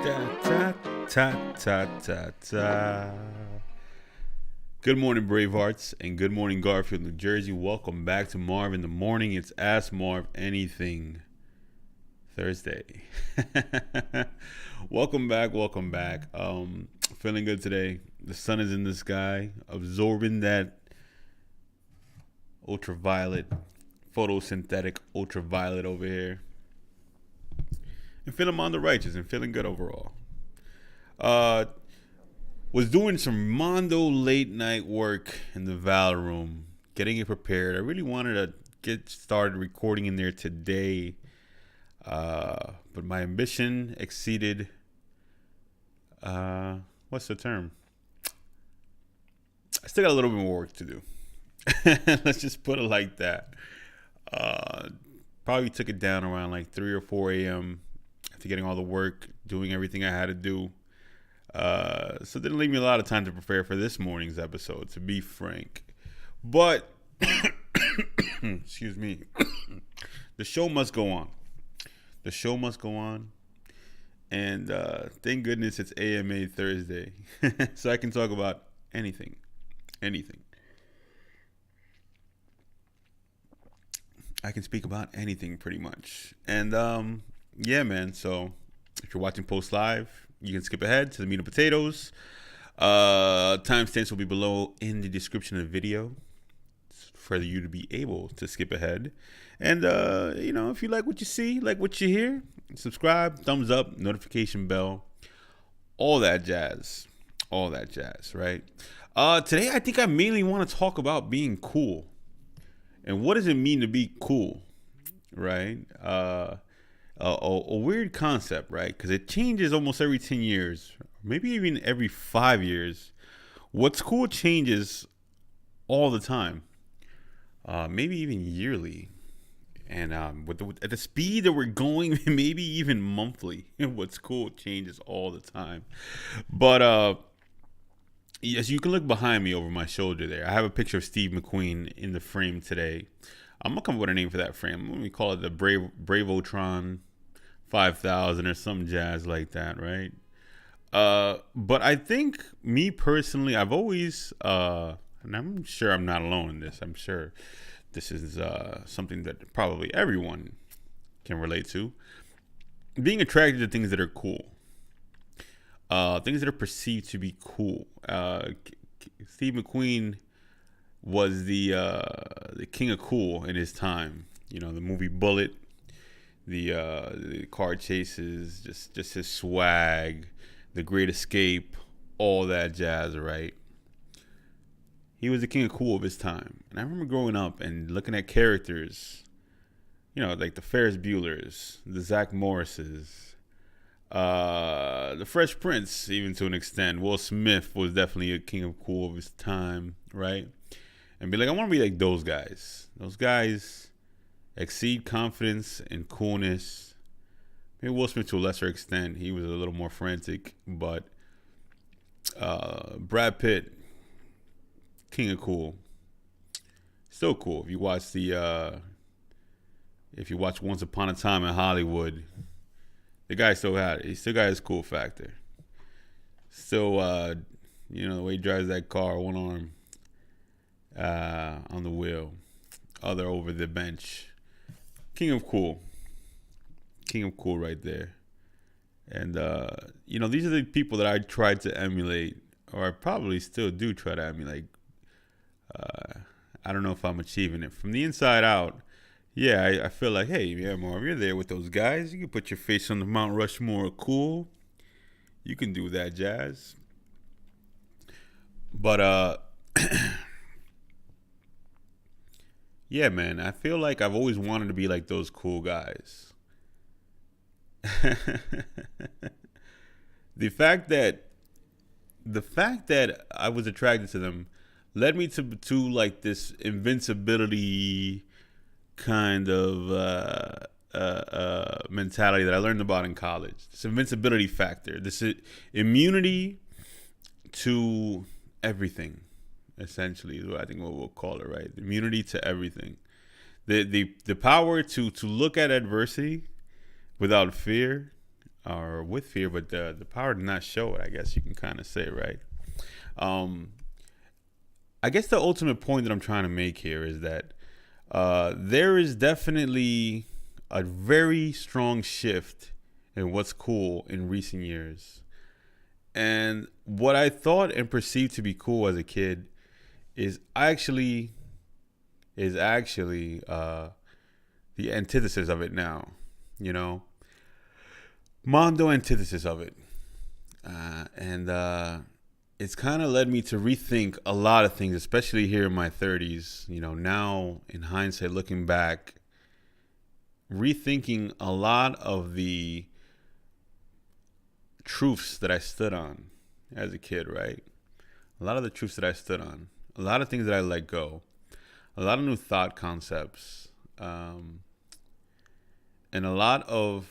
Ta ta ta ta ta ta. Good morning, Bravehearts, and good morning, Garfield, New Jersey. Welcome back to Marv in the Morning. It's Ask Marv Anything Thursday. Welcome back, welcome back. Feeling good today. The sun is in the sky, absorbing that ultraviolet, photosynthetic ultraviolet over here. And feeling on the righteous and feeling good overall. Was doing some Mondo late night work in the Val room, getting it prepared. I really wanted to get started recording in there today, but my ambition exceeded. What's the term? I still got a little bit more work to do. Let's just put it like that. Probably took it down around like 3 or 4 a.m. after getting all the work, doing everything I had to do. So it didn't leave me a lot of time to prepare for this morning's episode, to be frank. But, excuse me, the show must go on. The show must go on. And thank goodness it's AMA Thursday. So I can talk about anything. Anything. I can speak about anything pretty much. And yeah, man. So if you're watching Post Live, you can skip ahead to the meat and potatoes. Timestamps will be below in the description of the video for you to be able to skip ahead. And, if you like what you see, like what you hear, subscribe, thumbs up, notification bell, all that jazz. All that jazz, right? Today, I think I mainly want to talk about being cool. And what does it mean to be cool, right? A weird concept, right? Because it changes almost every 10 years, maybe even every 5 years. What's cool changes all the time, maybe even yearly. And at the speed that we're going, maybe even monthly. What's cool changes all the time. But yes, you can look behind me over my shoulder there. I have a picture of Steve McQueen in the frame today. I'm going to come up with a name for that frame. Let me call it the Braveotron 5000 or some jazz like that, right? But I think, me personally, I've always, and I'm sure I'm not alone in this. I'm sure this is something that probably everyone can relate to. Being attracted to things that are cool. Things that are perceived to be cool. Steve McQueen was the king of cool in his time. You know, the movie Bullet, the car chases, just his swag, The Great Escape, all that jazz, right? He was the king of cool of his time. And I remember growing up and looking at characters, like the Ferris Buellers, the Zach Morrises, the Fresh Prince, even to an extent. Will Smith was definitely a king of cool of his time, right? And be like, I want to be like those guys. Those guys exceed confidence and coolness. Maybe Will Smith to a lesser extent. He was a little more frantic, but Brad Pitt, king of cool. Still cool. If you watch Once Upon a Time in Hollywood, the guy still had it. He still got his cool factor. Still, the way he drives that car, one arm on the wheel, other over the bench. King of cool. King of cool right there. And, these are the people that I tried to emulate, or I probably still do try to emulate. I don't know if I'm achieving it. From the inside out, yeah, I feel like, hey, yeah, Marv, you're there with those guys. You can put your face on the Mount Rushmore of cool. You can do that, jazz. But, yeah, man, I feel like I've always wanted to be like those cool guys. The fact that I was attracted to them led me to like this invincibility kind of mentality that I learned about in college. This invincibility factor, this immunity to everything, essentially, is what I think what we'll call it, right? Immunity to everything. The power to look at adversity without fear, or with fear, but the power to not show it, I guess you can kind of say, right? Um, I guess the ultimate point that I'm trying to make here is that there is definitely a very strong shift in what's cool in recent years. And what I thought and perceived to be cool as a kid is actually the antithesis of it now. You know, mondo antithesis of it, and it's kind of led me to rethink a lot of things, especially here in my 30s. You know, now in hindsight, looking back, rethinking a lot of the truths that I stood on as a kid, right? A lot of the truths that I stood on, a lot of things that I let go, a lot of new thought concepts, and a lot of,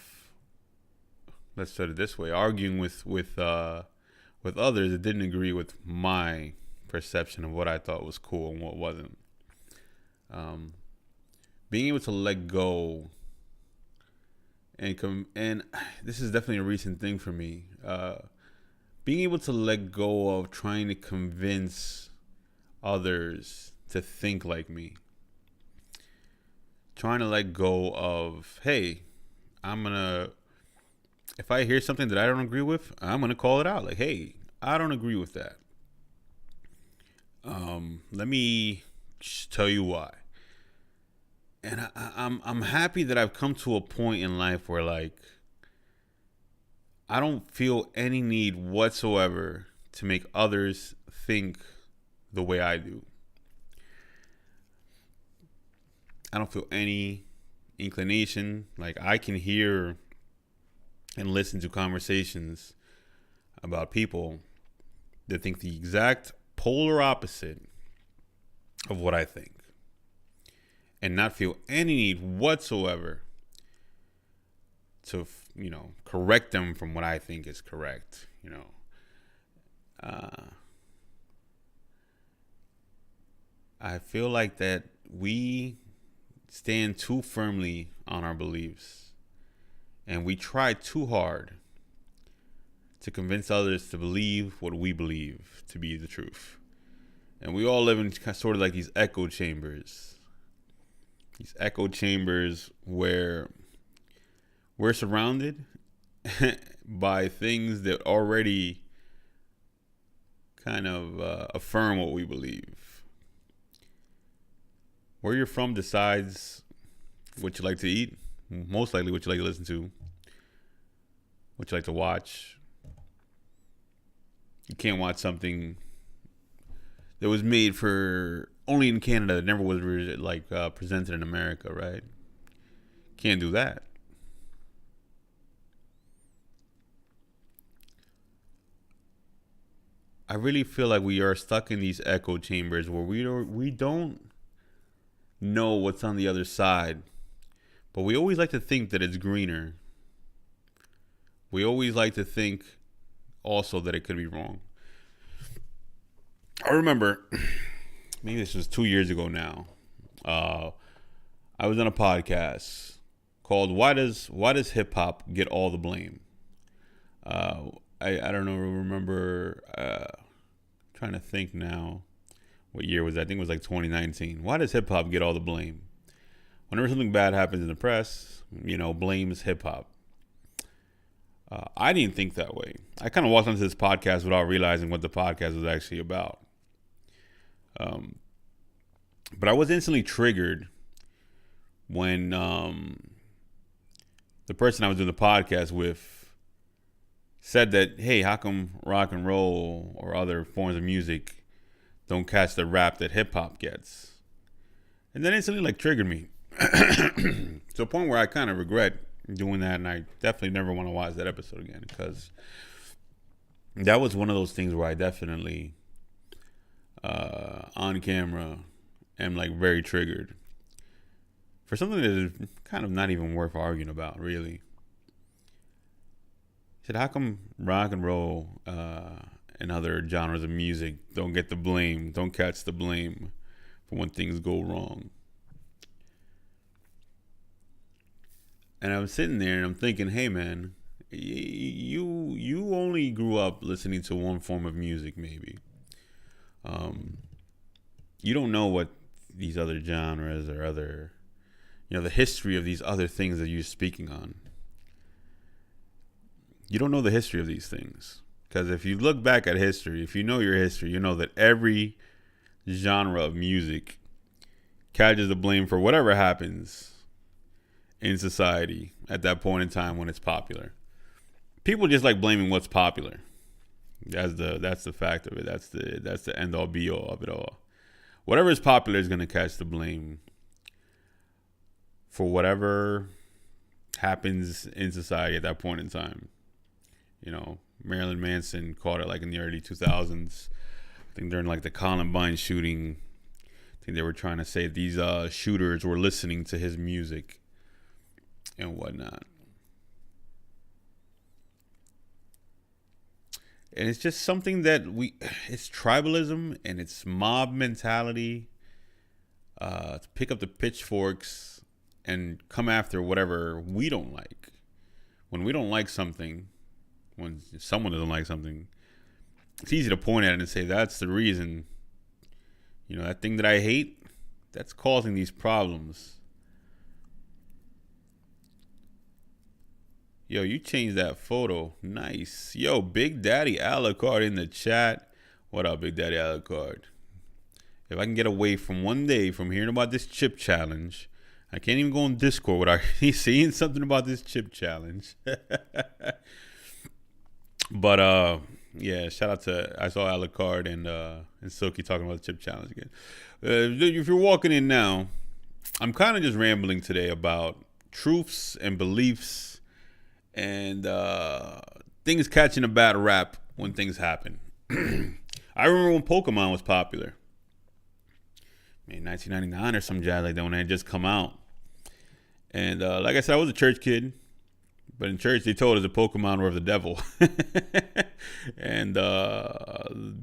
let's put it this way, arguing with others that didn't agree with my perception of what I thought was cool and what wasn't. Being able to let go and this is definitely a recent thing for me. Being able to let go of trying to convince others to think like me. Trying to let go of, hey, if I hear something that I don't agree with, I'm gonna call it out. Like, hey, I don't agree with that. Let me just tell you why. And I'm happy that I've come to a point in life where, like, I don't feel any need whatsoever to make others think the way I do. I don't feel any inclination. Like, I can hear and listen to conversations about people that think the exact polar opposite of what I think, and not feel any need whatsoever to, correct them from what I think is correct. I feel like that we stand too firmly on our beliefs, and we try too hard to convince others to believe what we believe to be the truth. And we all live in sort of like these echo chambers. These echo chambers where we're surrounded by things that already kind of affirm what we believe. Where you're from decides what you like to eat, most likely what you like to listen to, what you like to watch. You can't watch something that was made for only in Canada that never was presented in America, right? Can't do that. I really feel like we are stuck in these echo chambers where we don't know what's on the other side, but we always like to think that it's greener. We always like to think also that it could be wrong. I remember, maybe this was 2 years ago now. I was on a podcast called "Why Does Hip Hop Get All the Blame?" I don't know. Remember? Trying to think now. What year was that? I think it was like 2019. Why does hip hop get all the blame? Whenever something bad happens in the press, blames hip hop. I didn't think that way. I kind of walked onto this podcast without realizing what the podcast was actually about. But I was instantly triggered when the person I was doing the podcast with said that, hey, how come rock and roll or other forms of music don't catch the rap that hip hop gets? And that instantly triggered me to a point where I kind of regret doing that, and I definitely never want to watch that episode again, because that was one of those things where I definitely on camera am very triggered for something that is kind of not even worth arguing about, really. I said, how come rock and roll and other genres of music don't get the blame, don't catch the blame for when things go wrong? And I'm sitting there and I'm thinking, hey man, you only grew up listening to one form of music, maybe. Um, you don't know what these other genres or other, the history of these other things that you're speaking on. You don't know the history of these things. Because if you look back at history, if you know your history, you know that every genre of music catches the blame for whatever happens in society at that point in time when it's popular. People just like blaming what's popular. That's the fact of it. That's the end all be all of it all. Whatever is popular is gonna catch the blame for whatever happens in society at that point in time. Marilyn Manson caught it like in the early 2000s. I think during like the Columbine shooting, I think they were trying to say these shooters were listening to his music and whatnot. And it's just something that it's tribalism and it's mob mentality to pick up the pitchforks and come after whatever we don't like. When we don't like something, when someone doesn't like something, it's easy to point at it and say, that's the reason, that thing that I hate, that's causing these problems. Yo, you changed that photo. Nice. Yo, Big Daddy Alucard in the chat. What up, Big Daddy Alucard? If I can get away from one day from hearing about this chip challenge, I can't even go on Discord without seeing something about this chip challenge. But yeah, shout out to, I saw Alucard and Silky talking about the chip challenge again. If you're walking in now, I'm kind of just rambling today about truths and beliefs and things catching a bad rap when things happen. I remember when Pokemon was popular. 1999 or some jazz like that, when it had just come out. And like I said, I was a church kid. But in church, they told us the Pokemon were of the devil. And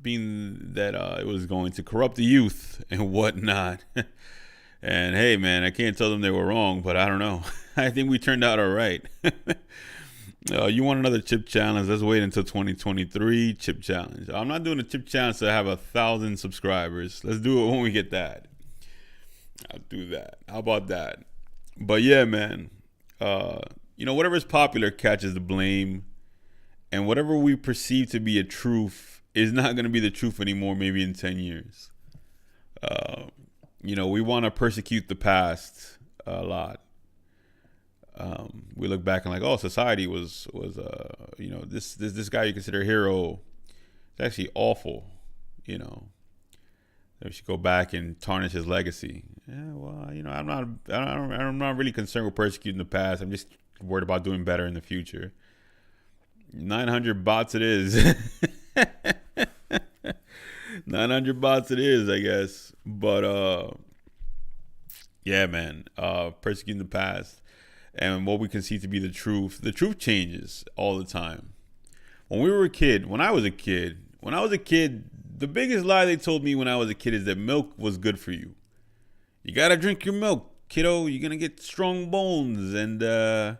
being that it was going to corrupt the youth and whatnot. And hey, man, I can't tell them they were wrong, but I don't know. I think we turned out all right. You want another chip challenge? Let's wait until 2023 chip challenge. I'm not doing a chip challenge to have 1,000 subscribers. Let's do it when we get that. I'll do that. How about that? But yeah, man. Whatever is popular catches the blame. And whatever we perceive to be a truth is not going to be the truth anymore, maybe in 10 years. We want to persecute the past a lot. We look back and like, oh, society was this guy you consider a hero. It's actually awful. We should go back and tarnish his legacy. Yeah, well, I'm not really concerned with persecuting the past. I'm just worried about doing better in the future. 900 bots it is. 900 bots it is, I guess. But yeah, man, persecuting the past and what we conceive to be the truth. The truth changes all the time. When I was a kid, the biggest lie they told me when I was a kid is that milk was good for you. You gotta drink your milk, kiddo. You're gonna get strong bones and you're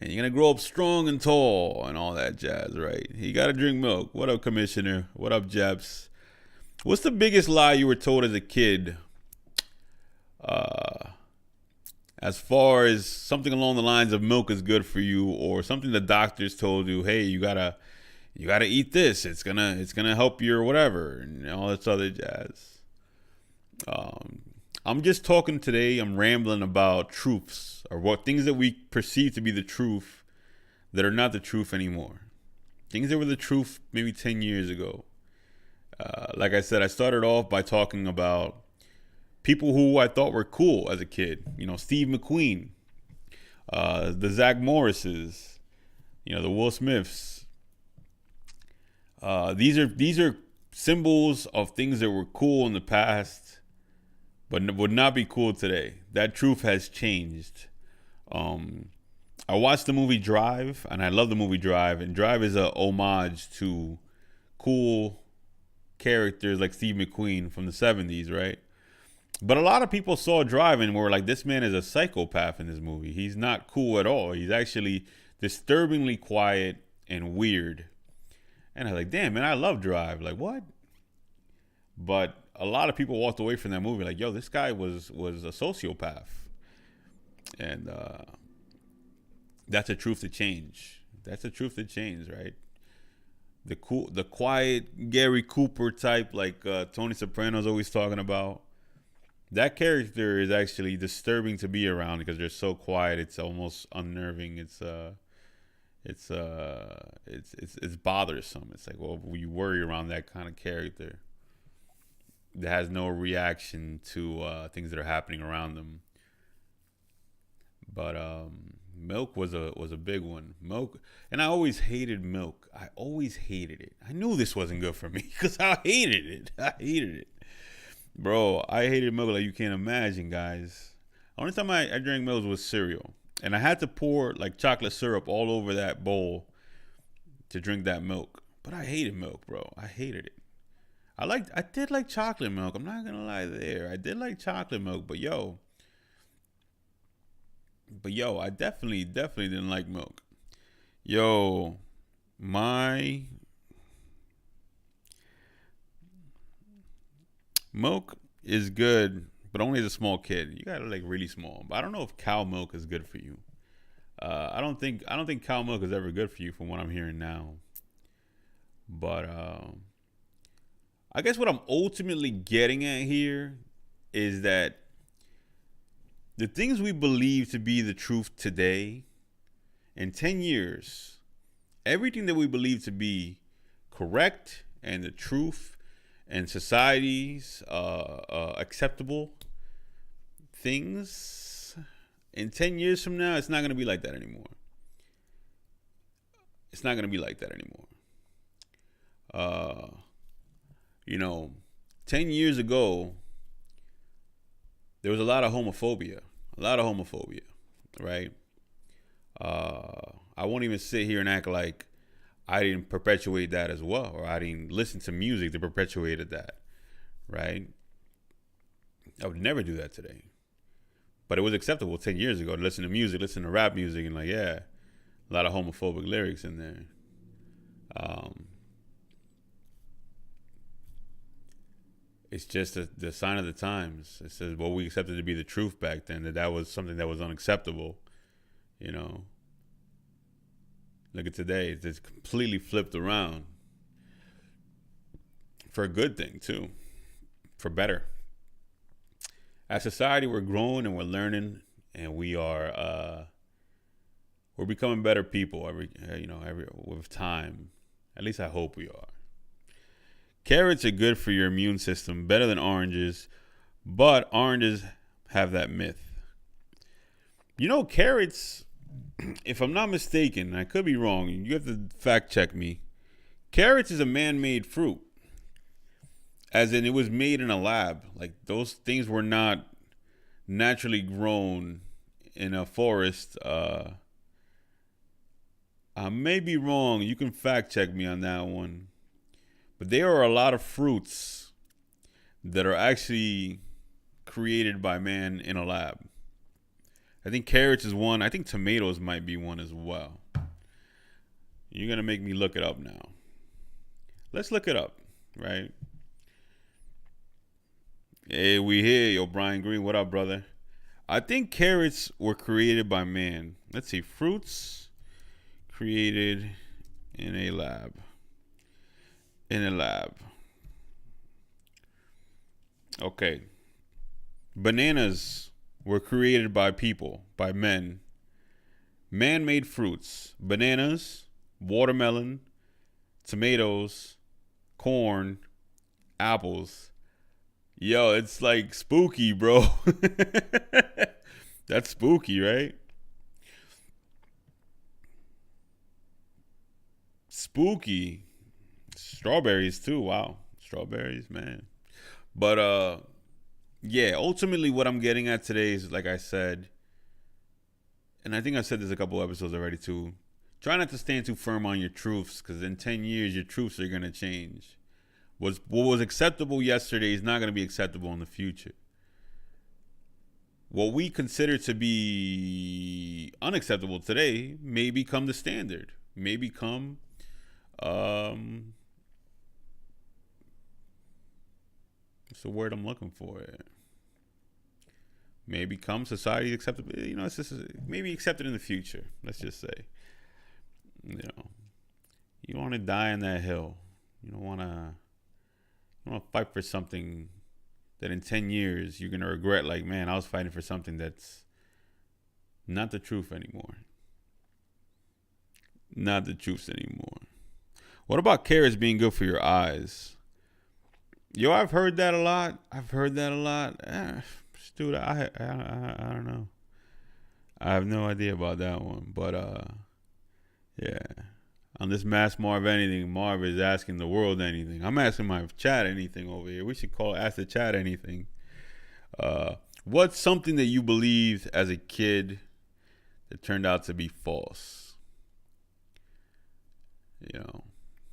gonna grow up strong and tall and all that jazz, right? You gotta drink milk. What up, Commissioner? What up, Jeps? What's the biggest lie you were told as a kid? As far as something along the lines of milk is good for you, or something the doctors told you, hey, you gotta eat this. It's gonna help you or whatever, and all this other jazz. I'm just talking today. I'm rambling about truths, or what things that we perceive to be the truth that are not the truth anymore. Things that were the truth maybe 10 years ago. Like I said, I started off by talking about people who I thought were cool as a kid. Steve McQueen, the Zach Morrises, the Will Smiths. These are symbols of things that were cool in the past, but would not be cool today. That truth has changed. I watched the movie Drive, and I love the movie Drive. And Drive is a homage to cool characters like Steve McQueen from the 70s, right? But a lot of people saw Drive and were like, this man is a psychopath in this movie. He's not cool at all. He's actually disturbingly quiet and weird. And I was like, damn, man, I love Drive. Like, what? But a lot of people walked away from that movie like, yo, this guy was a sociopath. And that's a truth to change. That's a truth to change, right? The quiet Gary Cooper type, like Tony Soprano's always talking about. That character is actually disturbing to be around because they're so quiet. It's almost unnerving. It's bothersome. It's like, well, you worry around that kind of character that has no reaction to things that are happening around them. But Milk was a big one. Milk, and I always hated Milk. I always hated it. I knew this wasn't good for me because I hated it. I hated it, bro. I hated Milk like you can't imagine, guys. Only time I drank Milk was cereal, and I had to pour like chocolate syrup all over that bowl to drink that milk. But I hated Milk, bro. I hated it. I did like chocolate milk. I'm not gonna lie there. I did like chocolate milk, but yo, I definitely didn't like Milk. Yo, my Milk is good, but only as a small kid. You gotta like really small. But I don't know if cow milk is good for you. I don't think cow milk is ever good for you from what I'm hearing now. But I guess what I'm ultimately getting at here is that the things we believe to be the truth today, in 10 years, everything that we believe to be correct and the truth and society's acceptable things, in 10 years from now, it's not going to be like that anymore. It's not going to be like that anymore. 10 years ago, there was a lot of homophobia. Right? I won't even sit here and act like I didn't perpetuate that as well, or I didn't listen to music that perpetuated that, right? I would never do that today. But it was acceptable 10 years ago to listen to music, listen to rap music, and like, yeah, a lot of homophobic lyrics in there. It's just the sign of the times. It says what we accepted to be the truth back then, that was something that was unacceptable. Look at today. It's just completely flipped around. For a good thing, too. For better. As society, we're growing and we're learning, and we're becoming better people every with time. At least I hope we are. Carrots are good for your immune system, better than oranges, but oranges have that myth. Carrots, if I'm not mistaken, I could be wrong, you have to fact check me. Carrots is a man-made fruit. As in, it was made in a lab. Like, those things were not naturally grown in a forest. I may be wrong. You can fact check me on that one. But there are a lot of fruits that are actually created by man in a lab. I think carrots is one. I think tomatoes might be one as well. You're going to make me look it up now. Let's look it up, right? Hey, we here. Yo, Brian Green, what up, brother? I think carrots were created by man. Let's see. Fruits created in a lab. Okay. Bananas were created by people, by men. Man-made fruits. Bananas, watermelon, tomatoes, corn, apples. Yo, it's like spooky, bro. That's spooky, right? Spooky. Strawberries too. Wow. Strawberries, man. But yeah, ultimately what I'm getting at today is, like I said, and I think I said this a couple episodes already too, try not to stand too firm on your truths, because in 10 years your truths are going to change. What was acceptable yesterday is not going to be acceptable in the future. what we consider to be unacceptable today may become the standard, may become um what's the word I'm looking for? May become society acceptable. It's just maybe accepted in the future. Let's just say, you know, you don't want to die on that hill. You don't want to. You want to fight for something that in 10 years you're gonna regret. Like, man, I was fighting for something that's not the truth anymore. Not the truth anymore. What about carrots being good for your eyes? Yo, I've heard that a lot. Dude, I don't know. I have no idea about that one. But yeah. On this Mass Marv anything, Marv is asking the world anything. I'm asking my chat anything over here. We should ask the chat anything. What's something that you believed as a kid that turned out to be false?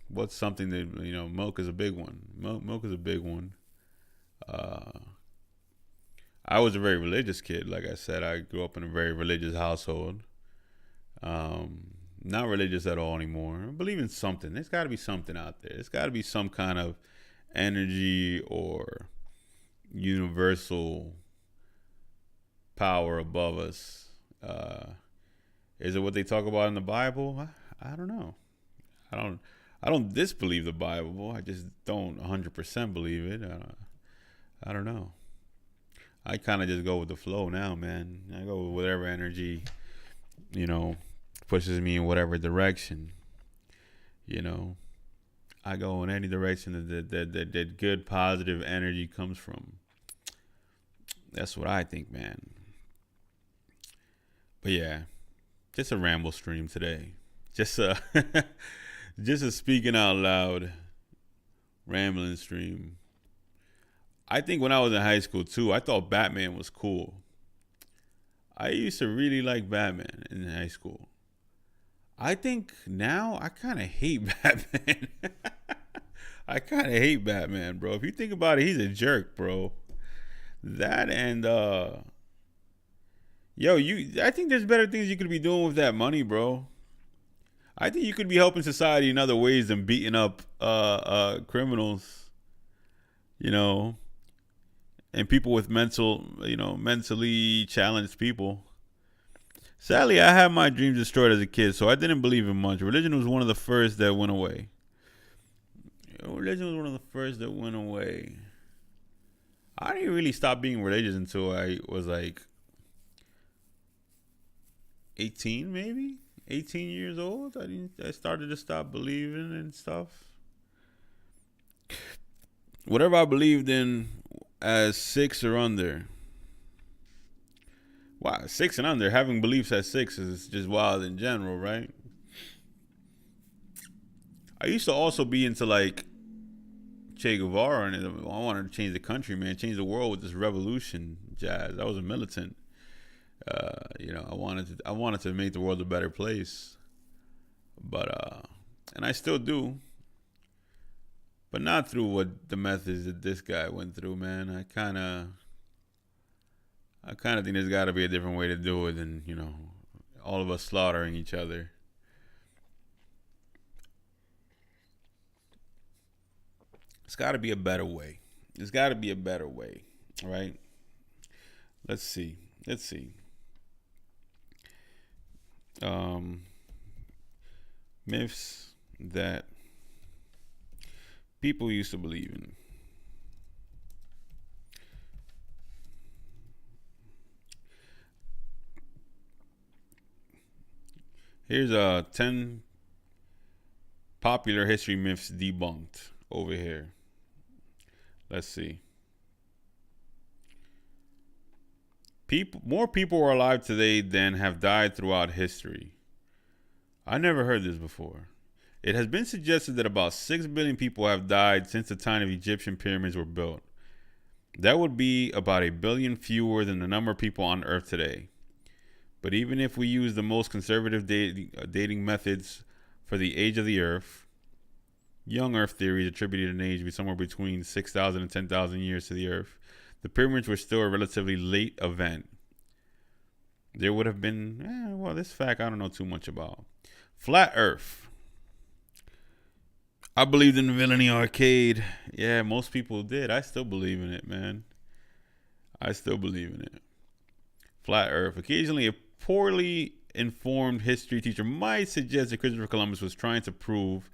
What's something that, milk is a big one. Milk is a big one. I was a very religious kid. Like I said, I grew up in a very religious household. Not religious at all anymore. I believe in something. There's got to be something out there. There's got to be some kind of energy or universal power above us. Is it what they talk about in the Bible? I don't know. I don't disbelieve the Bible. I just don't 100% believe it. I don't know. I kind of just go with the flow now, man. I go with whatever energy, pushes me in whatever direction. I go in any direction that good, positive energy comes from. That's what I think, man. But yeah, just a ramble stream today. Just a just a speaking out loud rambling stream. I think when I was in high school too, I thought Batman was cool. I used to really like Batman in high school. I think now I kind of hate Batman. I kind of hate Batman, bro. If you think about it, he's a jerk, bro. That and I think there's better things you could be doing with that money, bro. I think you could be helping society in other ways than beating up criminals, and people with mentally challenged people. Sadly, I had my dreams destroyed as a kid, so I didn't believe in much. Religion was one of the first that went away. I didn't really stop being religious until I was like 18, maybe 18 years old. I started to stop believing and stuff. Whatever I believed in as 6 or under. Wow, 6 and under, having beliefs at 6 is just wild in general, right? I used to also be into like Che Guevara, and I wanted to change the country, man, change the world with this revolution jazz. I was a militant. I wanted to make the world a better place, but and I still do, but not through what the methods that this guy went through, man. I kind of think there's got to be a different way to do it than all of us slaughtering each other. It's got to be a better way. There's got to be a better way, right? Let's see. Myths that people used to believe in. Here's 10 popular history myths debunked over here. Let's see. More people are alive today than have died throughout history. I never heard this before. It has been suggested that about 6 billion people have died since the time of Egyptian pyramids were built. That would be about 1 billion fewer than the number of people on Earth today. But even if we use the most conservative dating methods for the age of the Earth, young Earth theories attributed an age somewhere between 6,000 and 10,000 years to the Earth, the pyramids were still a relatively late event. there would have been, well, this fact I don't know too much about. Flat Earth. I believed in Villainy Arcade. Yeah, most people did. I still believe in it, man. I still believe in it. Flat Earth. Occasionally, a poorly informed history teacher might suggest that Christopher Columbus was trying to prove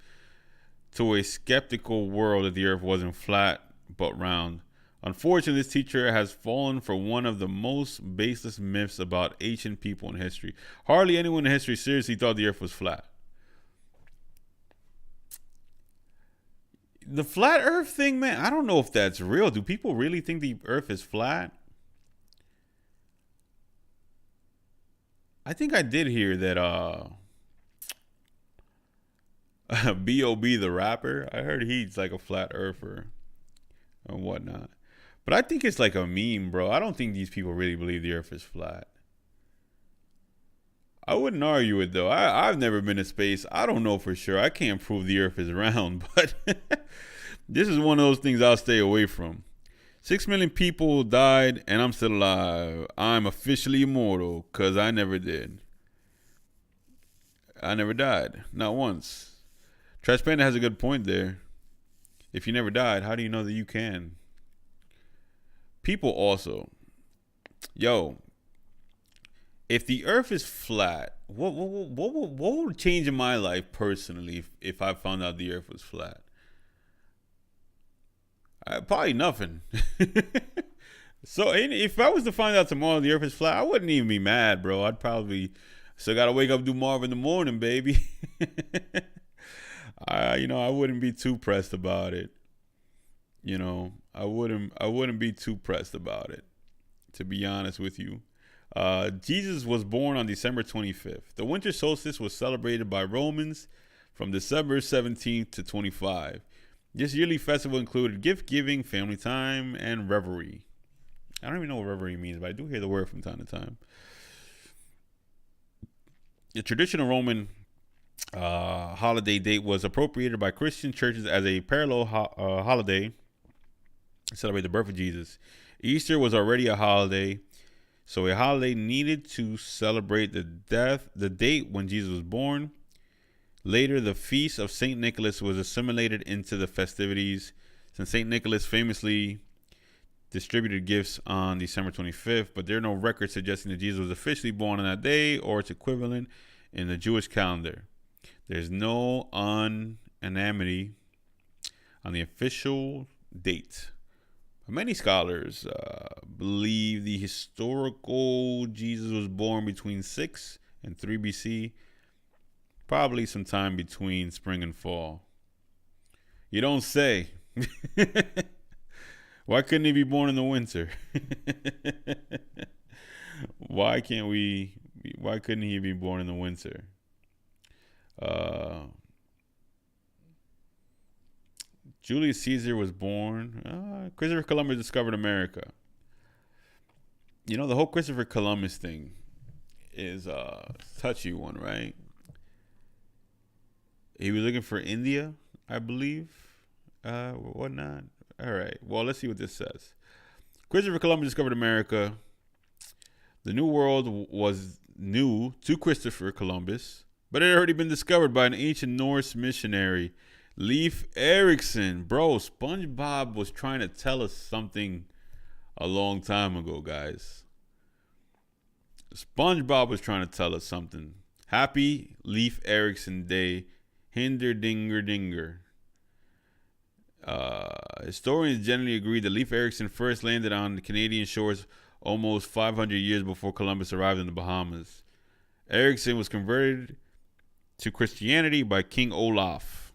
to a skeptical world that the Earth wasn't flat but round. Unfortunately, this teacher has fallen for one of the most baseless myths about ancient people in history. Hardly anyone in history seriously thought the Earth was flat. The flat Earth thing, man, I don't know if that's real. Do people really think the Earth is flat? I think I did hear that B.O.B. the rapper, I heard he's like a flat earther and whatnot. But I think it's like a meme, bro. I don't think these people really believe the earth is flat. I wouldn't argue it though. I've never been to space. I don't know for sure. I can't prove the earth is round, but this is one of those things I'll stay away from. 6 million people died and I'm still alive. I'm officially immortal because I never did. I never died. Not once. Trash Panda has a good point there. If you never died, how do you know that you can? People also. Yo, if the earth is flat, what would change in my life personally if I found out the earth was flat? Probably nothing. So if I was to find out tomorrow the earth is flat, I wouldn't even be mad, bro. I'd probably still gotta wake up and do Marv in the morning, baby. I wouldn't be too pressed about it. I wouldn't be too pressed about it, to be honest with you. Jesus was born on December 25th. The winter solstice was celebrated by Romans from December 17th to 25. This yearly festival included gift giving, family time, and revelry. I don't even know what revelry means, but I do hear the word from time to time. The traditional Roman holiday date was appropriated by Christian churches as a parallel holiday to celebrate the birth of Jesus. Easter was already a holiday, so a holiday needed to celebrate the date when Jesus was born. Later, the feast of St. Nicholas was assimilated into the festivities, since St. Nicholas famously distributed gifts on December 25th, but there are no records suggesting that Jesus was officially born on that day or its equivalent in the Jewish calendar. There's no unanimity on the official date. Many scholars believe the historical Jesus was born between 6 and 3 BC, probably sometime between spring and fall. You don't say. Why couldn't he be born in the winter? Why couldn't he be born in the winter? Julius Caesar was born. Christopher Columbus discovered America. The whole Christopher Columbus thing is a touchy one, right? He was looking for India, I believe. Whatnot. All right. Well, let's see what this says. Christopher Columbus discovered America. The New World was new to Christopher Columbus, but it had already been discovered by an ancient Norse missionary, Leif Erikson. Bro, SpongeBob was trying to tell us something a long time ago, guys. SpongeBob was trying to tell us something. Happy Leif Erikson Day. Hinder dinger dinger. Historians generally agree that Leif Erikson first landed on the Canadian shores almost 500 years before Columbus arrived in the Bahamas. Erikson was converted to Christianity by King Olaf.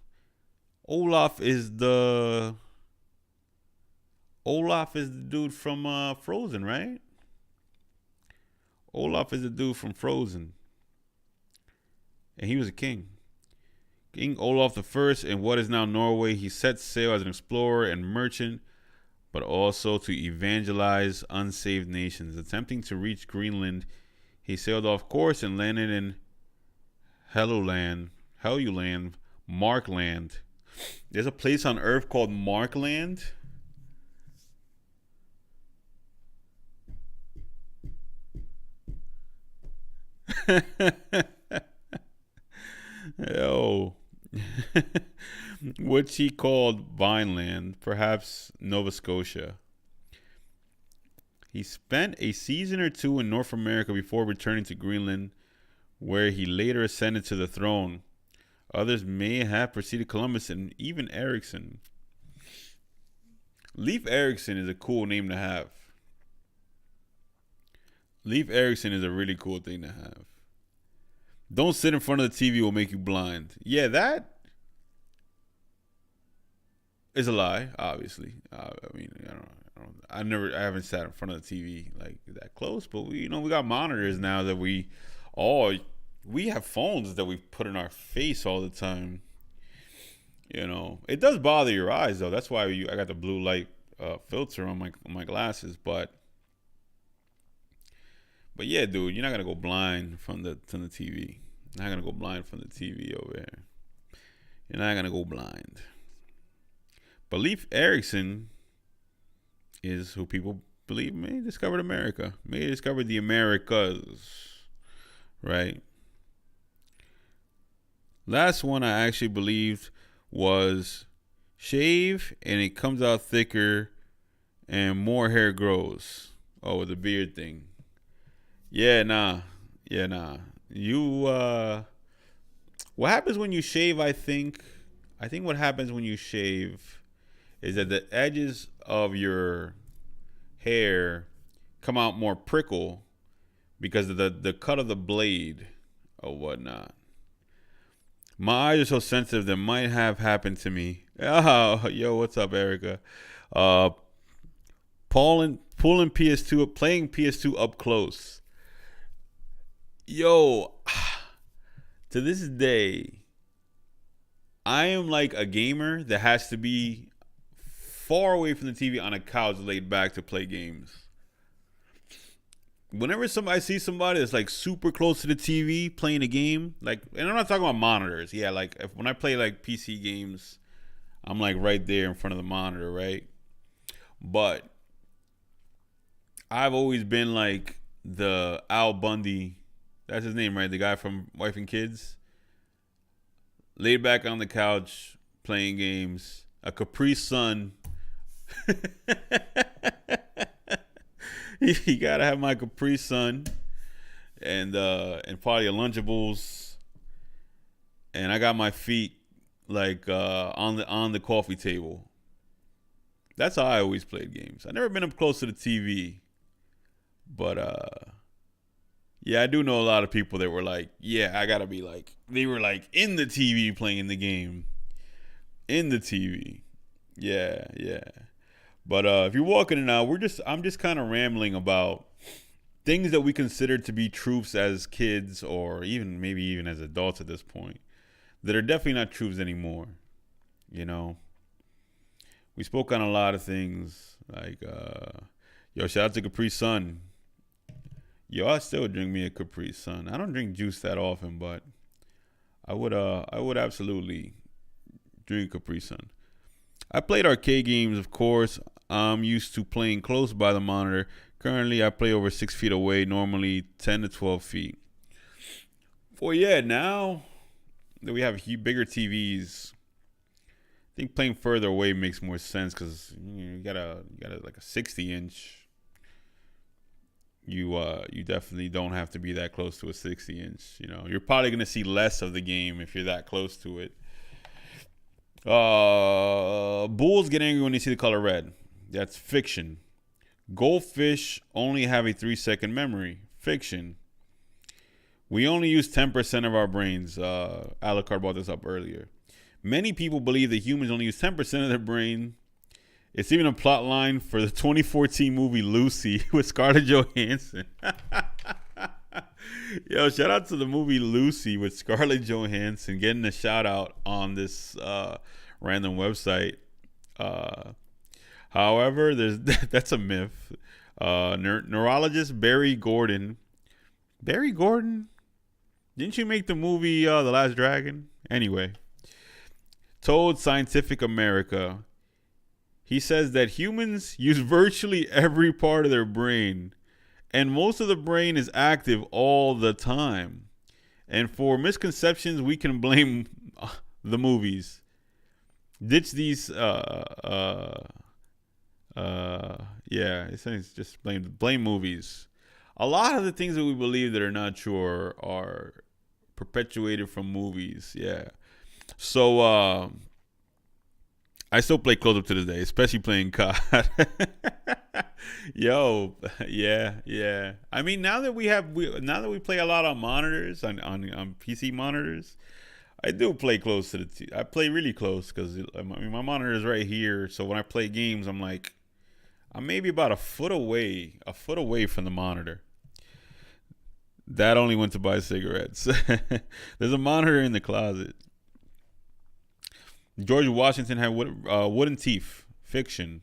Olaf is the dude from Frozen, right? Olaf is the dude from Frozen. And he was a king. King Olaf I in what is now Norway, he set sail as an explorer and merchant, but also to evangelize unsaved nations. Attempting to reach Greenland, he sailed off course and landed in Helluland, Markland. There's a place on Earth called Markland. Yo. Which he called Vineland, perhaps Nova Scotia. He spent a season or two in North America before returning to Greenland, where he later ascended to the throne. Others may have preceded Columbus and even Erickson. Leif Erikson is a cool name to have. Leif Erikson is a really cool thing to have. Don't sit in front of the TV, will make you blind. Yeah, that is a lie, obviously. I mean, I haven't sat in front of the TV like that close, but we got monitors now that we have phones that we put in our face all the time. It does bother your eyes though. That's why I got the blue light filter on my glasses. But yeah, dude, you're not gonna go blind from the TV. You're not gonna go blind from the TV over here. You're not gonna go blind. But Leif Erikson is who people believe may have discovered America. May have discovered the Americas. Right? Last one I actually believed was shave and it comes out thicker and more hair grows. Oh, with the beard thing. Yeah, nah. What happens when you shave, I think what happens when you shave is that the edges of your hair come out more prickle because of the cut of the blade or whatnot. My eyes are so sensitive that might have happened to me. Oh, yo, what's up, Erica? Pulling PS2, playing PS2 up close. Yo, to this day, I am like a gamer that has to be far away from the TV on a couch laid back to play games. Whenever I see somebody that's like super close to the TV playing a game, like, and I'm not talking about monitors. Yeah, like when I play like PC games, I'm like right there in front of the monitor, right? But I've always been like the Al Bundy, that's his name, right? The guy from Wife and Kids. Laid back on the couch playing games, a Capri Sun. You gotta have my Capri Sun and probably a Lunchables, and I got my feet like on the coffee table. That's how I always played games. I never been up close to the TV, but yeah, I do know a lot of people that were like, yeah, I gotta be like, they were like in the TV playing the game, in the TV. Yeah. But if you're walking in now, I'm just kind of rambling about things that we consider to be truths as kids, or maybe even as adults at this point, that are definitely not truths anymore. We spoke on a lot of things like, yo, shout out to Capri Sun. Yo, I still drink me a Capri Sun. I don't drink juice that often, but I would absolutely drink Capri Sun. I played arcade games, of course. I'm used to playing close by the monitor. Currently, I play over 6 feet away, normally 10 to 12 feet. Well, yeah, now that we have bigger TVs, I think playing further away makes more sense because you got like a 60-inch. You definitely don't have to be that close to a 60-inch. You're probably gonna see less of the game if you're that close to it. Bulls get angry when they see the color red. That's fiction. Goldfish only have a 3-second memory. Fiction. We only use 10% of our brains. Alucard brought this up earlier. Many people believe that humans only use 10% of their brain. It's even a plot line for the 2014 movie Lucy with Scarlett Johansson. Yo, shout out to the movie Lucy with Scarlett Johansson getting a shout out on this random website. However, that's a myth. Neurologist Barry Gordon. Barry Gordon? Didn't you make the movie The Last Dragon? Anyway, told Scientific America, he says that humans use virtually every part of their brain and most of the brain is active all the time. And for misconceptions, we can blame the movies. Ditch these. Yeah, it's just blame movies. A lot of the things that we believe that are not true are perpetuated from movies. Yeah. So I still play close up to this day, especially playing COD. Yo, yeah. I mean, now that we play a lot on monitors on PC monitors, I do play close to I play really close because I mean, my monitor is right here. So when I play games, I'm maybe about a foot away from the monitor. That only went to buy cigarettes. There's a monitor in the closet. George Washington had wooden teeth. Fiction.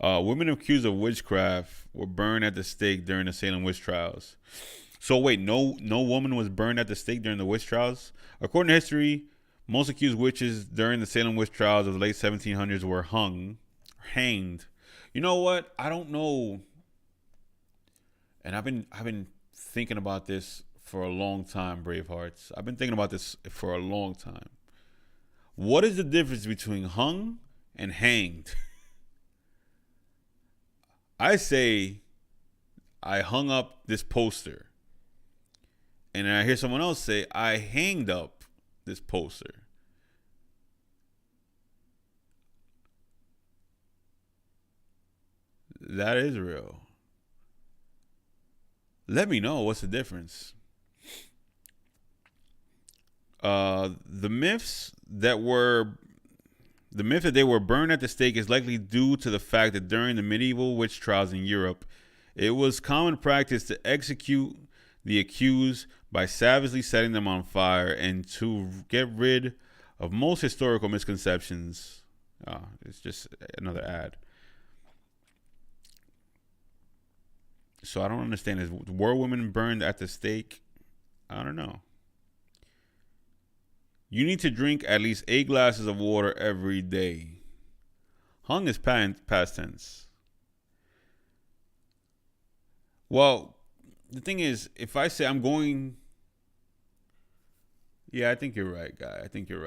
Women accused of witchcraft were burned at the stake during the Salem witch trials. So wait, no woman was burned at the stake during the witch trials? According to history, most accused witches during the Salem witch trials of the late 1700s were hanged. You know what? I don't know. And I've been thinking about this for a long time, Bravehearts. I've been thinking about this for a long time. What is the difference between hung and hanged? I say I hung up this poster. And then I hear someone else say I hanged up this poster. That is real. Let me know what's the difference. The myth that they were burned at the stake is likely due to the fact that during the medieval witch trials in Europe, it was common practice to execute the accused by savagely setting them on fire, and to get rid of most historical misconceptions. It's just another ad. So I don't understand. Were women burned at the stake? I don't know. You need to drink at least 8 glasses of water every day. Hung is past tense. Well, the thing is, if I say I'm going... Yeah, I think you're right, guy. I think you're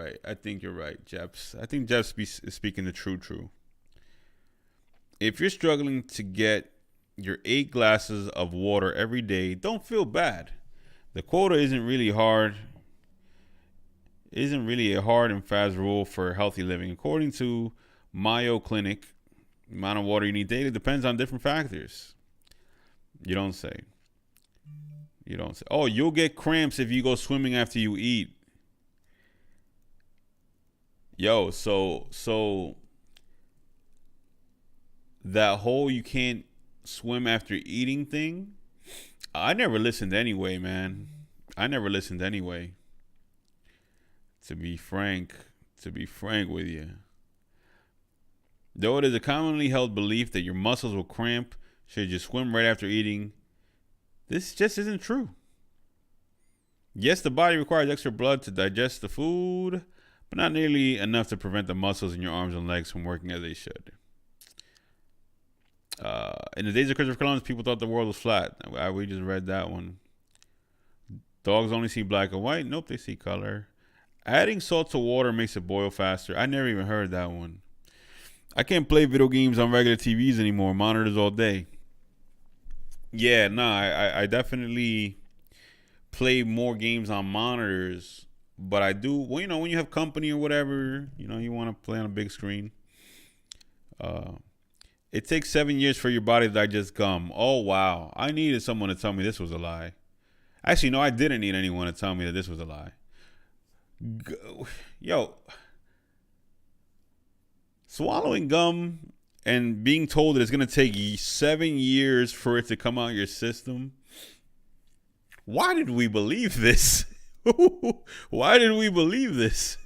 right, Jeps. I think Jeps is speaking the true. If you're struggling to get your 8 glasses of water every day, don't feel bad. The quota isn't really a hard and fast rule for healthy living. According to Mayo Clinic, the amount of water you need daily depends on different factors. You don't say. Oh, you'll get cramps if you go swimming after you eat. Yo, so that whole you can't swim after eating thing, I never listened anyway, man. To be frank with you. Though it is a commonly held belief that your muscles will cramp should you swim right after eating, this just isn't true. Yes, the body requires extra blood to digest the food, but not nearly enough to prevent the muscles in your arms and legs from working as they should. In the days of Christopher Columbus, people thought the world was flat. We just read that one. Dogs only see black and white. Nope, they see color. Adding salt to water makes it boil faster. I never even heard that one. I can't play video games on regular TVs anymore. Monitors all day. Yeah, I definitely play more games on monitors, but I do. Well, when you have company or whatever, you want to play on a big screen. It takes 7 years for your body to digest gum. Oh wow! I needed someone to tell me this was a lie. Actually, no, I didn't need anyone to tell me that this was a lie. Yo, swallowing gum and being told that it's going to take 7 years for it to come out of your system. Why did we believe this? Why did we believe this?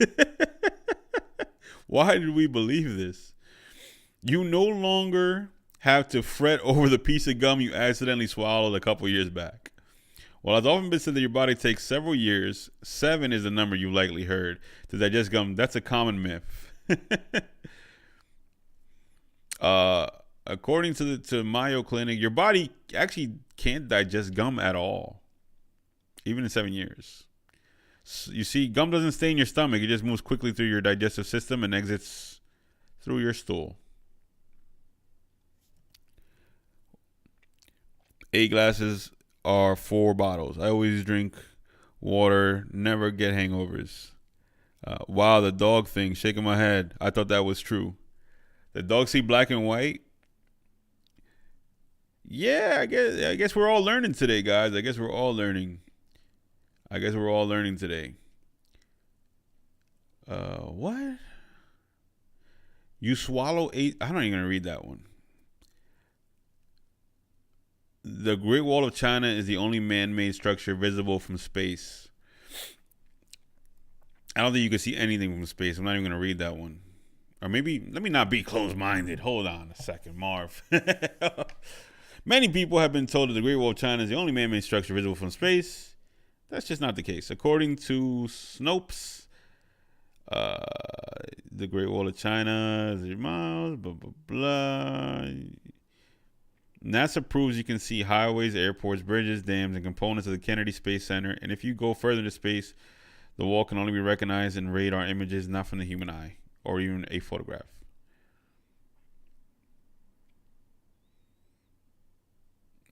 Why did we believe this? You no longer have to fret over the piece of gum you accidentally swallowed a couple years back. While it's often been said that your body takes several years, 7 is the number you've likely heard to digest gum. That's a common myth. According to the Mayo Clinic, your body actually can't digest gum at all, even in 7 years. So you see, gum doesn't stay in your stomach; it just moves quickly through your digestive system and exits through your stool. 8 glasses are 4 bottles. I always drink water, never get hangovers. Wow, the dog thing, shaking my head. I thought that was true. The dog see black and white. Yeah, I guess we're all learning today, guys. I guess we're all learning. I guess we're all learning today. What? You swallow 8. I'm not even gonna read that one. The Great Wall of China is the only man-made structure visible from space. I don't think you can see anything from space. I'm not even gonna read that one. Or maybe let me not be closed-minded. Hold on a second, Marv. Many people have been told that the Great Wall of China is the only man-made structure visible from space. That's just not the case. According to Snopes, the Great Wall of China is 0 miles, blah, blah, blah. NASA proves you can see highways, airports, bridges, dams, and components of the Kennedy Space Center. And if you go further into space, the wall can only be recognized in radar images, not from the human eye or even a photograph.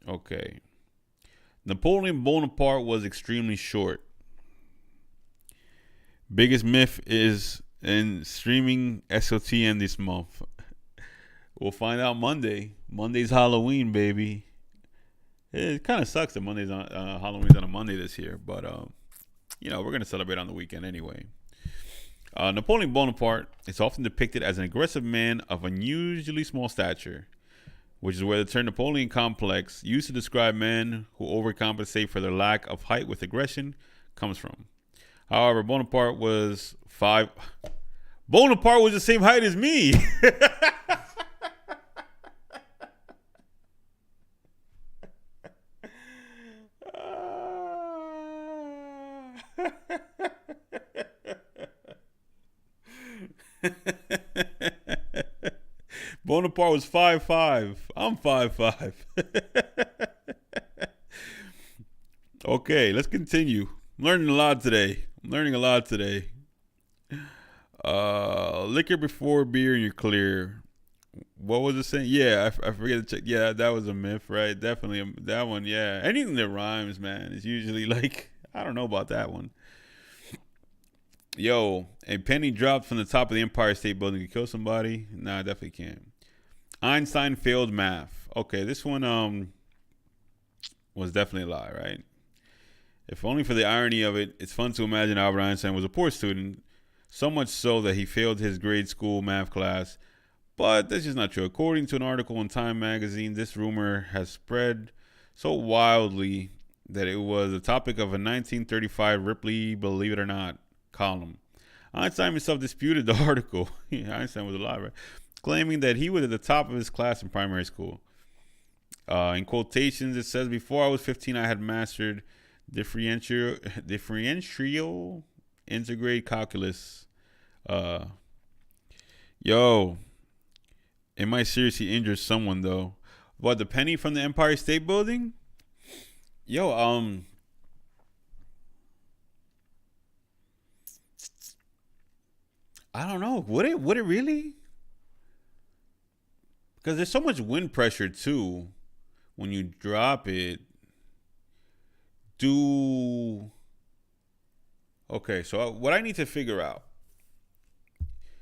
Okay. Napoleon Bonaparte was extremely short. Biggest myth is in streaming SOTN this month. We'll find out Monday. Monday's Halloween, baby. It kind of sucks that Monday's on Halloween's on a Monday this year, but we're gonna celebrate on the weekend anyway. Napoleon Bonaparte is often depicted as an aggressive man of unusually small stature, which is where the term Napoleon complex, used to describe men who overcompensate for their lack of height with aggression, comes from. However, Bonaparte was the same height as me. Bonaparte was 5'5". I'm 5'5". Okay, let's continue. I'm learning a lot today. Liquor before beer and you're clear. What was it saying? Yeah, I forget to check. Yeah, that was a myth, right? Definitely that one. Yeah, anything that rhymes, man, is usually like, I don't know about that one. Yo, a penny dropped from the top of the Empire State Building to kill somebody? Nah, I definitely can't. Einstein failed math. Okay, this one was definitely a lie, right? If only for the irony of it, it's fun to imagine Albert Einstein was a poor student, so much so that he failed his grade school math class. But that's just not true. According to an article in Time magazine, this rumor has spread so wildly that it was the topic of a 1935 Ripley Believe It or Not column. Einstein himself disputed the article. Einstein was alive, right? Claiming that he was at the top of his class in primary school. In quotations, it says, "Before I was 15, I had mastered differential integrated calculus." Yo, it might seriously injure someone though. What, the penny from the Empire State Building? Yo, I don't know. Would it really? Because there's so much wind pressure too when you drop it. Okay, so what I need to figure out,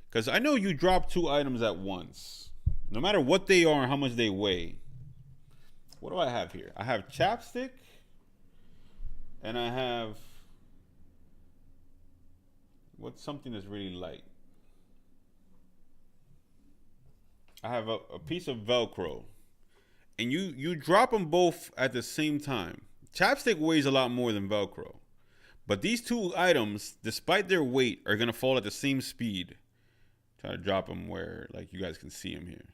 because I know you drop 2 items at once, no matter what they are and how much they weigh. What do I have here? I have chapstick, and I have what's something that's really light. I have a piece of Velcro, and you drop them both at the same time. Chapstick weighs a lot more than Velcro, but these 2 items, despite their weight, are gonna fall at the same speed. Try to drop them where, like, you guys can see them here,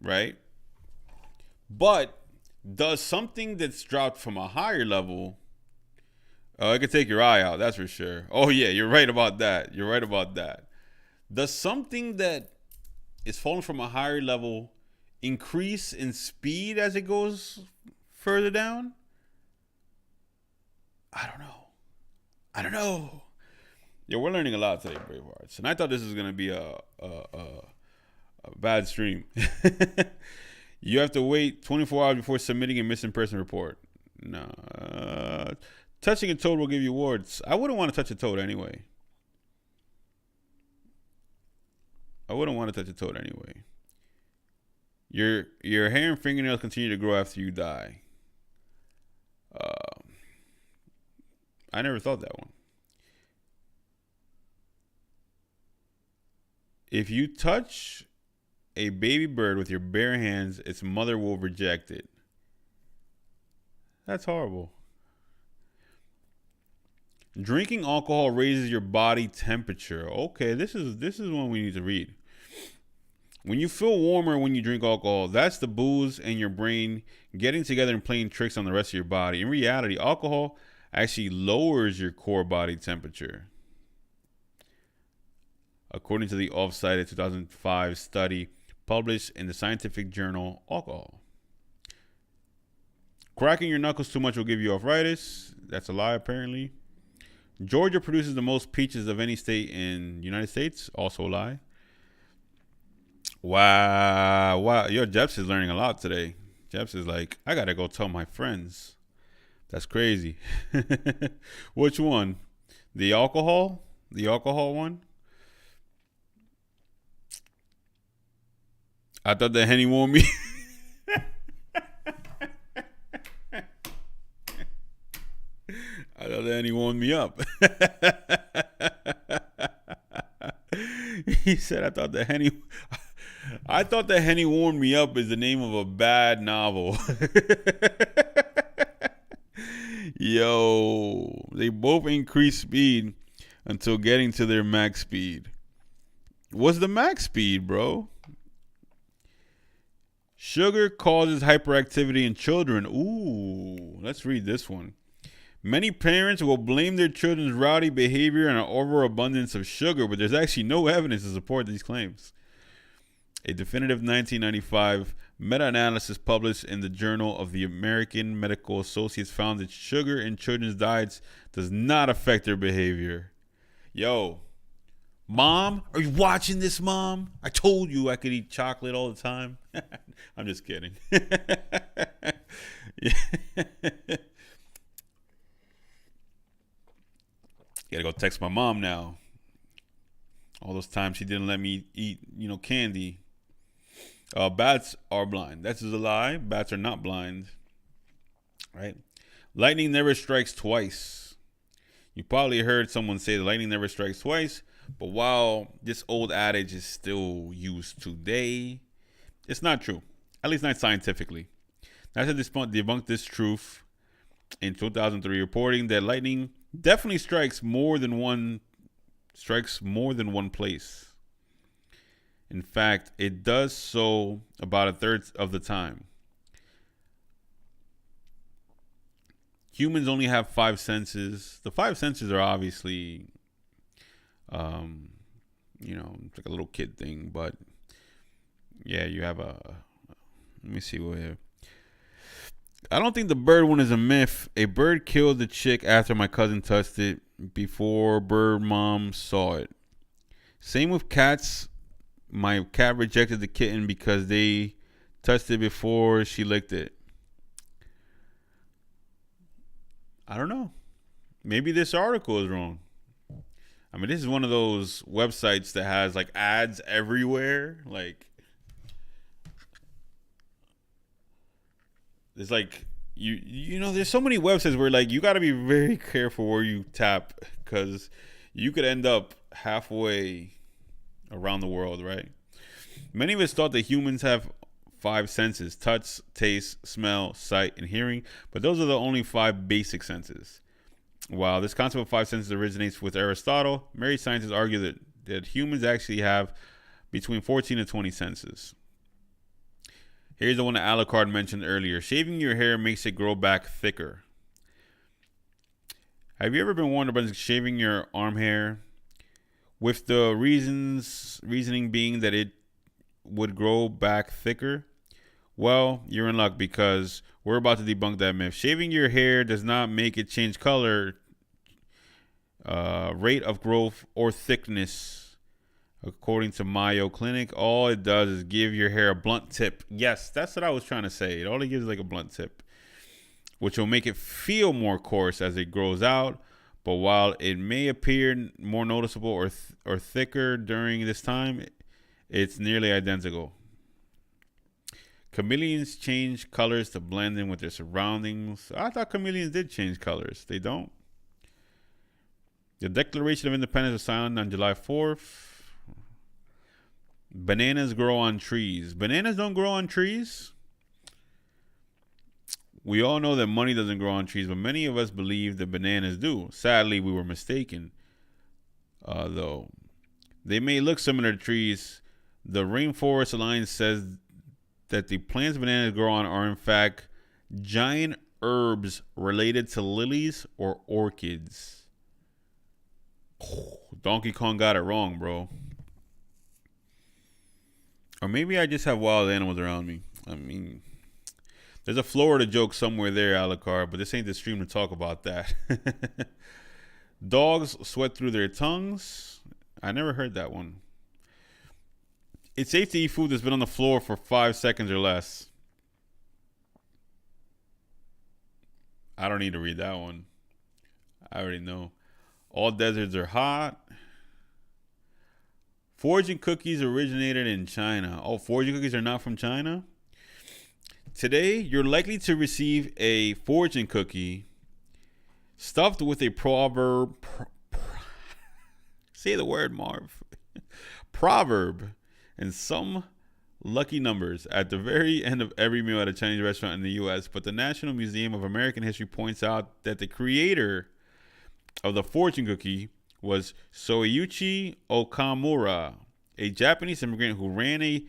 right? But does something that's dropped from a higher level, it could take your eye out, that's for sure. Oh yeah, you're right about that. Does something that is falling from a higher level increase in speed as it goes further down? I don't know. I don't know. Yeah, we're learning a lot today, Bravehearts. And I thought this was going to be a bad stream. You have to wait 24 hours before submitting a missing person report. No. Touching a toad will give you awards. I wouldn't want to touch a toad anyway. Your hair and fingernails continue to grow after you die. I never thought that one. If you touch a baby bird with your bare hands, its mother will reject it. That's horrible. Drinking alcohol raises your body temperature. Okay, this is one we need to read. When you feel warmer when you drink alcohol, that's the booze and your brain getting together and playing tricks on the rest of your body. In reality, alcohol actually lowers your core body temperature. According to the off-cited 2005 study published in the scientific journal Alcohol. Cracking your knuckles too much will give you arthritis. That's a lie, apparently. Georgia produces the most peaches of any state in the United States. Also a lie. Wow. Yo, Jeps is learning a lot today. Jeps is like, I gotta go tell my friends. That's crazy. Which one? The alcohol? The alcohol one? I thought the Henny warned me. I thought the Henny warmed me up. He said, I thought the Henny warmed me up is the name of a bad novel. Yo, they both increase speed until getting to their max speed. What's the max speed, bro? Sugar causes hyperactivity in children. Ooh, let's read this one. Many parents will blame their children's rowdy behavior on an overabundance of sugar, but there's actually no evidence to support these claims. A definitive 1995 meta-analysis published in the Journal of the American Medical Associates found that sugar in children's diets does not affect their behavior. Yo, Mom, are you watching this, Mom? I told you I could eat chocolate all the time. I'm just kidding. Gotta go text my mom now. All those times she didn't let me eat, candy. Bats are blind. That's a lie. Bats are not blind. Right? Lightning never strikes twice. You probably heard someone say the lightning never strikes twice. But while this old adage is still used today, it's not true. At least not scientifically. NASA debunked this truth in 2003, reporting that lightning definitely strikes more than one place. In fact, it does so about a third of the time. Humans only have 5 senses. The 5 senses are obviously, it's like a little kid thing. But yeah, you have let me see what here. I don't think the bird one is a myth. A bird killed the chick after my cousin touched it before bird mom saw it. Same with cats. My cat rejected the kitten because they touched it before she licked it. I don't know. Maybe this article is wrong. I mean, this is one of those websites that has like ads everywhere. Like, there's like there's so many websites where like you got to be very careful where you tap because you could end up halfway around the world, right? Many of us thought that humans have 5 senses: touch, taste, smell, sight, and hearing. But those are the only 5 basic senses. While this concept of 5 senses originates with Aristotle, many scientists argue that humans actually have between 14 and 20 senses. Here's the one that Alucard mentioned earlier. Shaving your hair makes it grow back thicker. Have you ever been warned about shaving your arm hair? With the reasoning being that it would grow back thicker? Well, you're in luck because we're about to debunk that myth. Shaving your hair does not make it change color, rate of growth, or thickness. According to Mayo Clinic, all it does is give your hair a blunt tip. Yes, that's what I was trying to say. It only gives like a blunt tip, which will make it feel more coarse as it grows out. But while it may appear more noticeable or thicker during this time, it's nearly identical. Chameleons change colors to blend in with their surroundings. I thought chameleons did change colors. They don't. The Declaration of Independence was signed on July 4th. Bananas grow on trees. Bananas don't grow on trees. We all know that money doesn't grow on trees, but many of us believe that bananas do. Sadly, we were mistaken, though. They may look similar to trees. The Rainforest Alliance says that the plants bananas grow on are, in fact, giant herbs related to lilies or orchids. Oh, Donkey Kong got it wrong, bro. Or maybe I just have wild animals around me. I mean, there's a Florida joke somewhere there, Alucard, but this ain't the stream to talk about that. Dogs sweat through their tongues. I never heard that one. It's safe to eat food that's been on the floor for 5 seconds or less. I don't need to read that one. I already know. All deserts are hot. Fortune cookies originated in China. Oh, fortune cookies are not from China? Today, you're likely to receive a fortune cookie stuffed with a proverb. Say the word, Marv. Proverb and some lucky numbers at the very end of every meal at a Chinese restaurant in the U.S. But the National Museum of American History points out that the creator of the fortune cookie was Soichi Okamura, a Japanese immigrant who ran a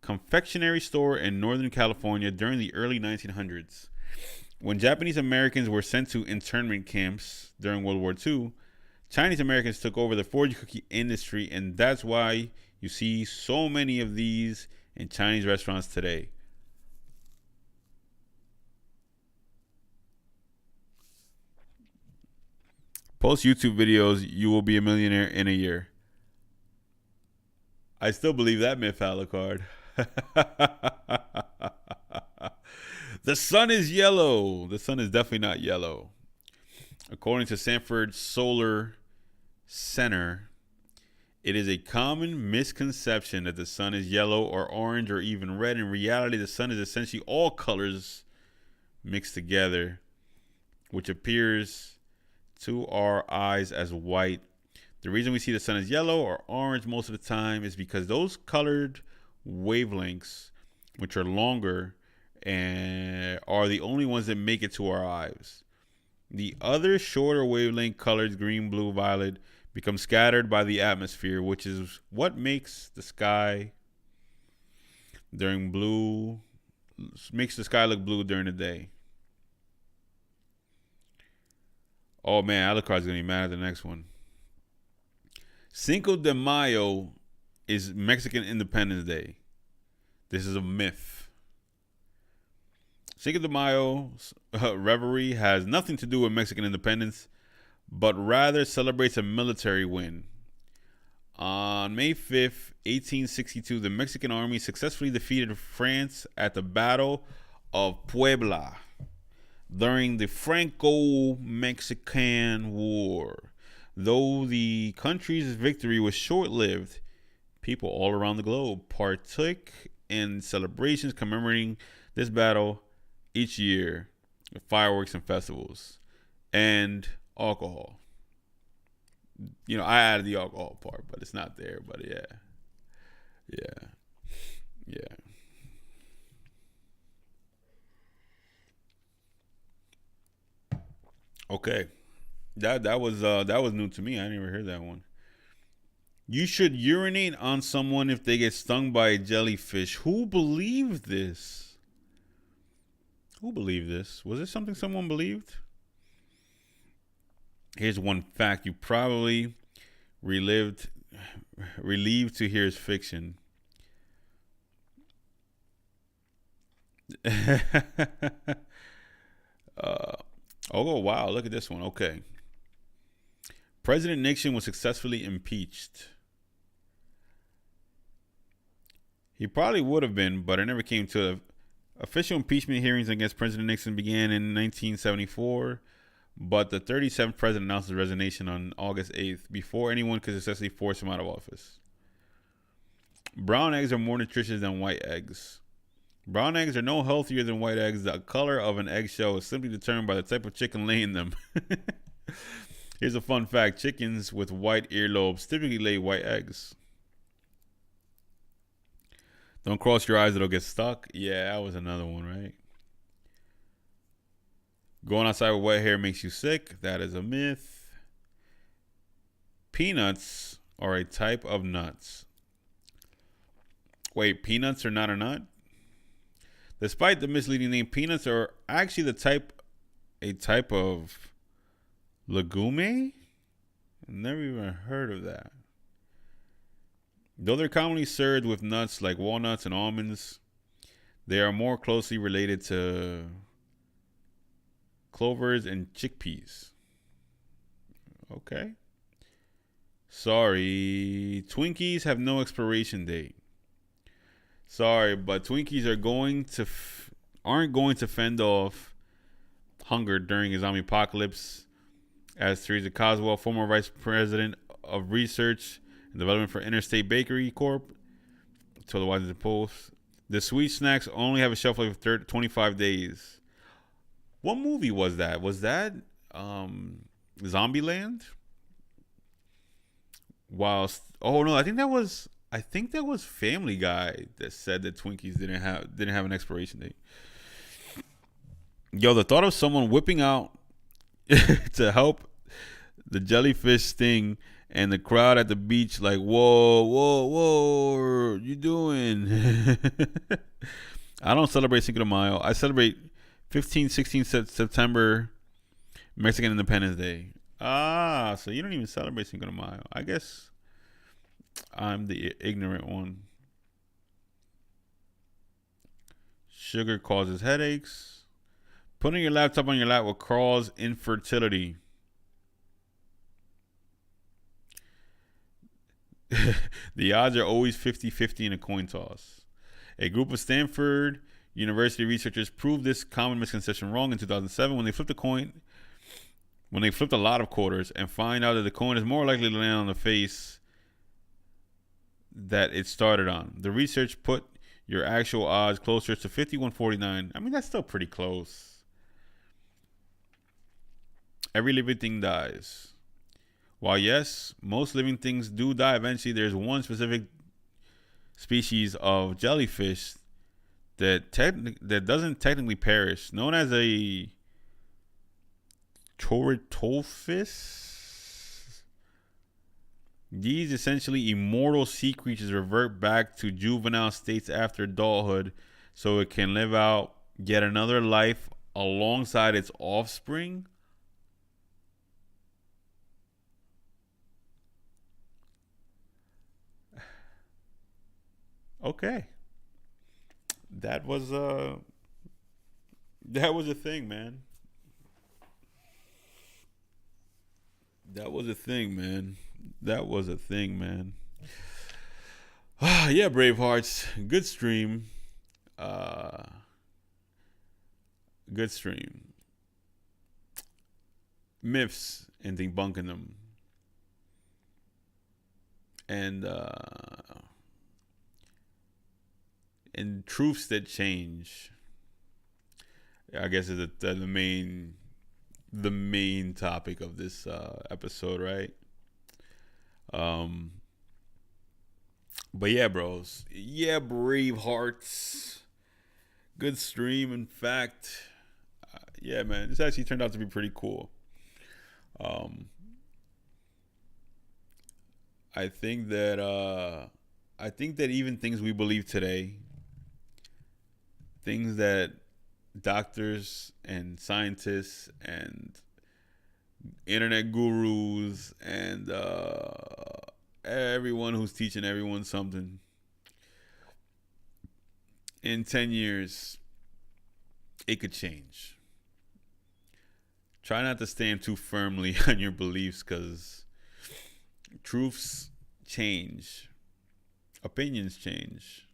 confectionery store in Northern California during the early 1900s. When Japanese Americans were sent to internment camps during World War II, Chinese Americans took over the fortune cookie industry, and that's why you see so many of these in Chinese restaurants today. Post YouTube videos, you will be a millionaire in a year. I still believe that myth, Alucard. The sun is yellow. The sun is definitely not yellow. According to Sanford Solar Center, it is a common misconception that the sun is yellow or orange or even red. In reality, the sun is essentially all colors mixed together, which appears to our eyes as white. The reason we see the sun as yellow or orange most of the time is because those colored wavelengths, which are longer, and are the only ones that make it to our eyes. The other shorter wavelength colors, green, blue, violet, become scattered by the atmosphere, which is what makes the sky look blue during the day. Oh man, Alucard's gonna be mad at the next one. Cinco de Mayo is Mexican Independence Day. This is a myth. Cinco de Mayo revelry has nothing to do with Mexican independence, but rather celebrates a military win. On May 5th, 1862, the Mexican army successfully defeated France at the Battle of Puebla during the Franco-Mexican War. Though the country's victory was short-lived, people all around the globe partook in celebrations commemorating this battle each year with fireworks and festivals and alcohol. You know, I added the alcohol part, but it's not there. But yeah. Okay, that was new to me. I never heard that one. You should urinate on someone if they get stung by a jellyfish. Who believed this? Was this something someone believed? Here's one fact you probably relieved to hear is fiction. uh, oh wow! Look at this one. Okay, President Nixon was successfully impeached. He probably would have been, but it never came to it. Official impeachment hearings against President Nixon began in 1974, but the 37th president announced his resignation on August 8th before anyone could successfully force him out of office. Brown eggs are more nutritious than white eggs. Brown eggs are no healthier than white eggs. The color of an eggshell is simply determined by the type of chicken laying them. Here's a fun fact: chickens with white earlobes typically lay white eggs. Don't cross your eyes, it'll get stuck. Yeah, that was another one, right? Going outside with wet hair makes you sick. That is a myth. Peanuts are a type of nuts. Wait, peanuts are not a nut? Despite the misleading name, peanuts are actually a type of legume? I've never even heard of that. Though they're commonly served with nuts like walnuts and almonds, they are more closely related to clovers and chickpeas. Okay. Sorry. Twinkies have no expiration date. Sorry, but Twinkies aren't going to fend off hunger during a zombie apocalypse. As Teresa Coswell, former vice president of research and development for Interstate Bakery Corp, told the Washington Post, the sweet snacks only have a shelf life of 25 days. What movie was that? Was that Zombieland? Whilst oh no, I think that was Family Guy that said that Twinkies didn't have an expiration date. Yo, the thought of someone whipping out to help the jellyfish sting and the crowd at the beach like, whoa, whoa, whoa, what you doing? I don't celebrate Cinco de Mayo. I celebrate 16 September, Mexican Independence Day. Ah, so you don't even celebrate Cinco de Mayo. I guess I'm the ignorant one. Sugar causes headaches. Putting your laptop on your lap will cause infertility. The odds are always 50-50 in a coin toss. A group of Stanford University researchers proved this common misconception wrong in 2007 when they flipped a lot of quarters and find out that the coin is more likely to land on the face that it started on. The research put your actual odds closer to 51-49. I mean, that's still pretty close. Every living thing dies. While yes, most living things do die eventually, there's one specific species of jellyfish that doesn't technically perish, known as a Toritophis. These essentially immortal sea creatures revert back to juvenile states after adulthood so it can live out yet another life alongside its offspring. Okay. That was a thing, man. That was a thing, man. That was a thing, man. Yeah, Bravehearts. Good stream. Uh, good stream. Myths and debunking them. And truths that change. I guess is the main topic of this episode, right? But yeah, bros. Yeah, Bravehearts. Good stream. In fact, yeah, man, this actually turned out to be pretty cool. I think that even things we believe today, things that doctors and scientists and internet gurus and everyone who's teaching everyone something in 10 years it could change. Try not to stand too firmly on your beliefs because truths change, opinions change,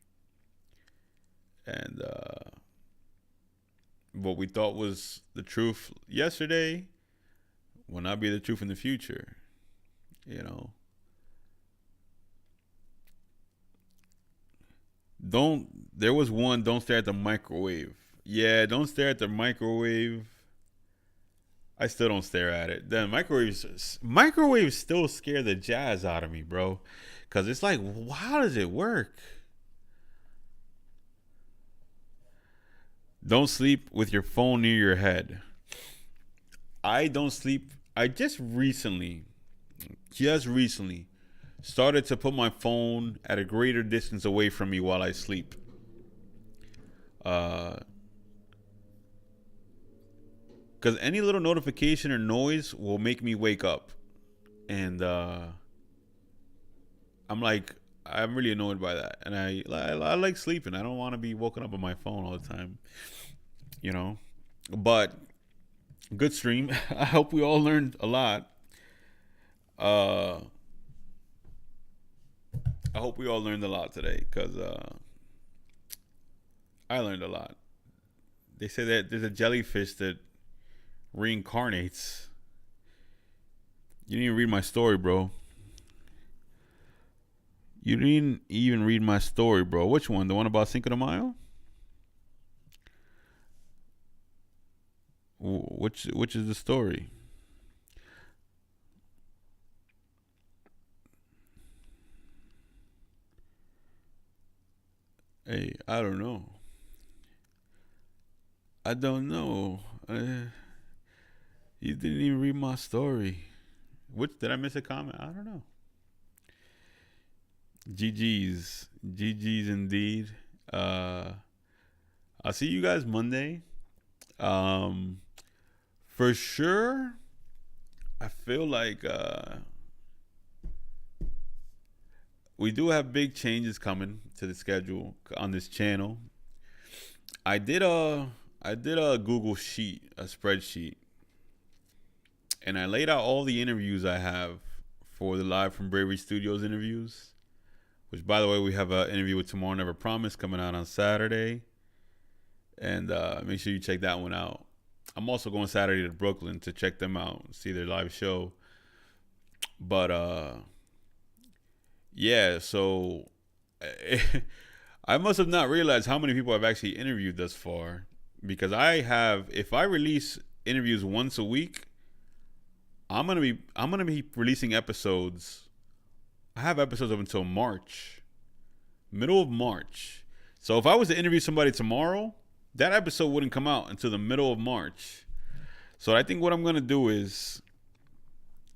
and what we thought was the truth yesterday will not be the truth in the future. You know, there was one, don't stare at the microwave. Yeah, don't stare at the microwave. I still don't stare at it. The microwaves still scare the jazz out of me, bro. Cause it's like, how does it work? Don't sleep with your phone near your head. I don't sleep. I just recently started to put my phone at a greater distance away from me while I sleep. Because any little notification or noise will make me wake up. And I'm really annoyed by that. And I like sleeping. I don't want to be woken up on my phone all the time, you know. But good stream. I hope we all learned a lot. I hope we all learned a lot today because I learned a lot. They say that there's a jellyfish that reincarnates. You didn't even read my story, bro. You didn't even read my story, bro. Which one? The one about Cinco de Mayo? Which is the story? Hey, I don't know. I don't know. You didn't even read my story. Which did I miss a comment? I don't know. GG's indeed. I'll see you guys Monday. For sure. I feel like we do have big changes coming to the schedule on this channel. I did a Google sheet, a spreadsheet, and I laid out all the interviews I have for the Live from Bravery Studios interviews. Which, by the way, we have an interview with Tomorrow Never Promised coming out on Saturday, and make sure you check that one out. I'm also going Saturday to Brooklyn to check them out, see their live show. But yeah, so I must have not realized how many people I've actually interviewed thus far, because if I release interviews once a week, I'm gonna be releasing episodes. I have episodes up until March, middle of March. So if I was to interview somebody tomorrow, that episode wouldn't come out until the middle of March. So I think what I'm gonna do is,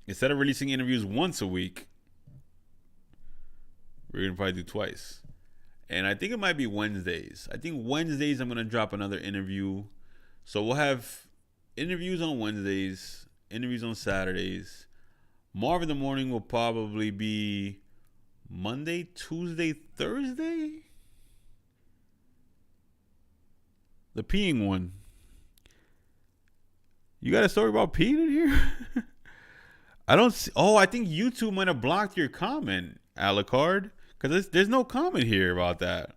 instead of releasing interviews once a week, we're gonna probably do twice. And I think it might be Wednesdays. I think Wednesdays I'm gonna drop another interview. So we'll have interviews on Wednesdays, interviews on Saturdays. Marv in the morning will probably be Monday, Tuesday, Thursday. The peeing one. You got a story about peeing in here? I don't see. Oh, I think YouTube might have blocked your comment, Alucard, because there's no comment here about that.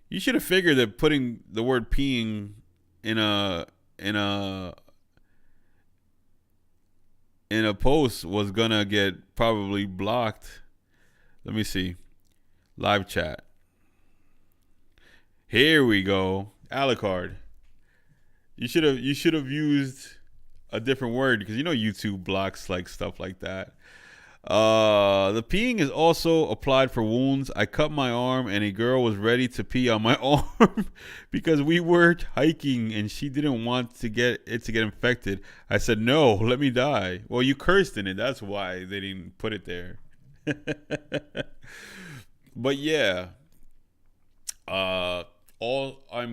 You should have figured that putting the word peeing in a post was gonna get probably blocked. Let me see. Live chat. Here we go. Alucard. You should have used a different word, because you know YouTube blocks like stuff like that. The peeing is also applied for wounds. I cut my arm and a girl was ready to pee on my arm because we were hiking and she didn't want to get infected. I said, no, let me die. Well, you cursed in it. That's why they didn't put it there. But yeah, I'm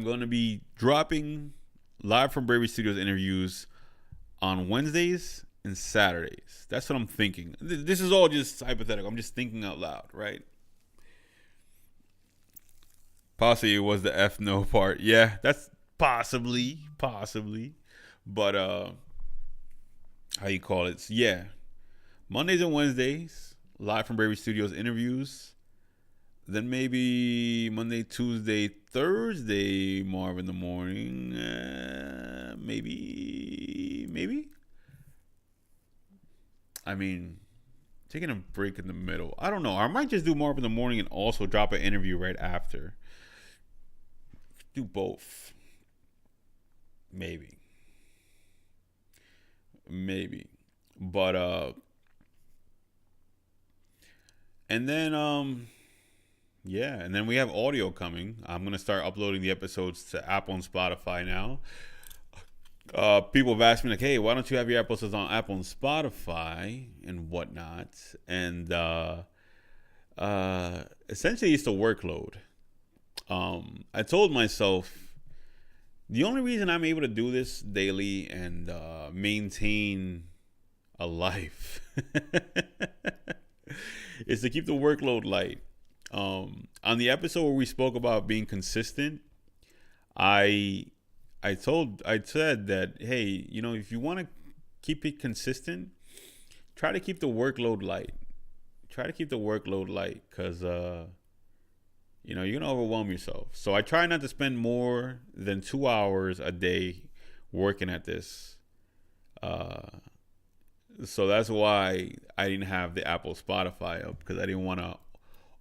going to be dropping Live from Bravery Studios interviews on Wednesdays and Saturdays. That's what I'm thinking. This is all just hypothetical. I'm just thinking out loud, right? Possibly it was the F no part. Yeah, that's possibly. But how you call it? Yeah, Mondays and Wednesdays, live from Bravery Studios interviews. Then maybe Monday, Tuesday, Thursday, Marv in the morning. Maybe. I mean, taking a break in the middle. I don't know. I might just do Marv in the morning and also drop an interview right after. Do both. Maybe. But and then yeah, and then we have audio coming. I'm gonna start uploading the episodes to Apple and Spotify now. People have asked me like, "Hey, why don't you have your episodes on Apple and Spotify and whatnot?" And essentially, it's the workload. I told myself the only reason I'm able to do this daily and maintain a life is to keep the workload light. On the episode where we spoke about being consistent, I I said that, hey, if you want to keep it consistent, try to keep the workload light. Try to keep the workload light because you're gonna overwhelm yourself. So I try not to spend more than 2 hours a day working at this. Uh, so that's why I didn't have the Apple Spotify up because I didn't want to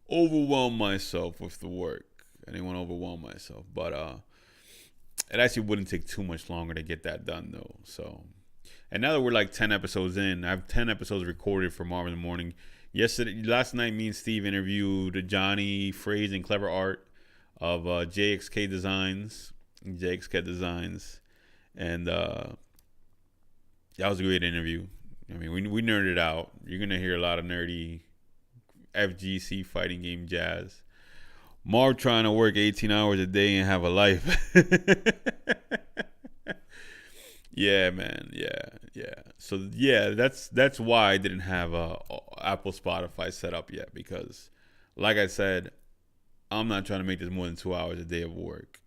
overwhelm myself with the work. I didn't want to overwhelm myself, but it actually wouldn't take too much longer to get that done though. So, and now that we're like 10 episodes in, I have 10 episodes recorded for Marv in the Morning. Last night, me and Steve interviewed Johnny Fraze and Clever Art of JXK Designs, and that was a great interview. I mean, we nerded out. You're gonna hear a lot of nerdy FGC fighting game jazz. Marv trying to work 18 hours a day and have a life. Yeah, man. Yeah. So yeah, that's why I didn't have Apple Spotify set up yet because, like I said, I'm not trying to make this more than 2 hours a day of work.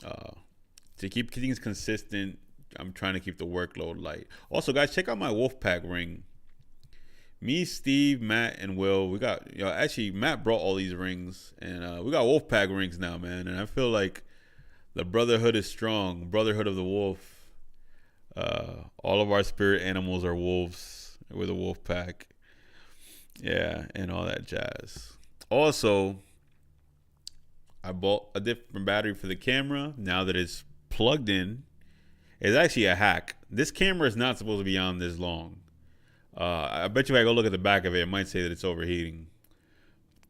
To keep things consistent, I'm trying to keep the workload light. Also, guys, check out my Wolfpack ring. Me, Steve, Matt, and Will, we got actually Matt brought all these rings, and we got Wolfpack rings now, man. And I feel like the brotherhood is strong. Brotherhood of the Wolf. All of our spirit animals are wolves. We're the wolf pack. Yeah, and all that jazz. Also, I bought a different battery for the camera. Now that it's plugged in, it's actually a hack. This camera is not supposed to be on this long. I bet you if I go look at the back of it, it might say that it's overheating.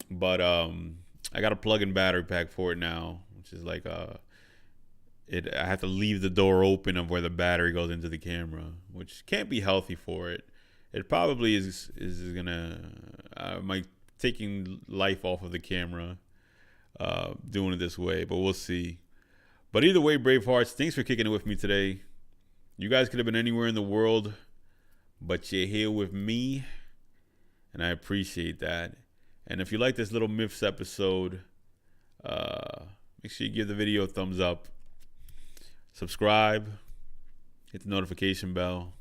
But I got a plug-in battery pack for it now, which is like I have to leave the door open of where the battery goes into the camera, which can't be healthy for it. It probably is gonna might taking life off of the camera, doing it this way, but we'll see. But either way, Bravehearts, thanks for kicking it with me today. You guys could have been anywhere in the world, but you're here with me, and I appreciate that. And if you like this little Myths episode, make sure you give the video a thumbs up. Subscribe, hit the notification bell,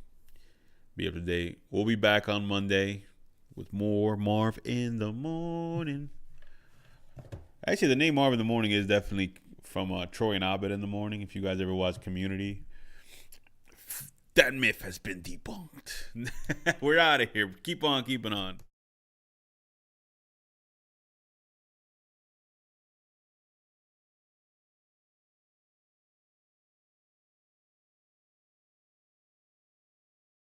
be up to date. We'll be back on Monday with more Marv in the Morning. Actually, the name Marv in the Morning is definitely from Troy and Abed in the Morning. If you guys ever watch Community, that myth has been debunked. We're out of here. Keep on keeping on.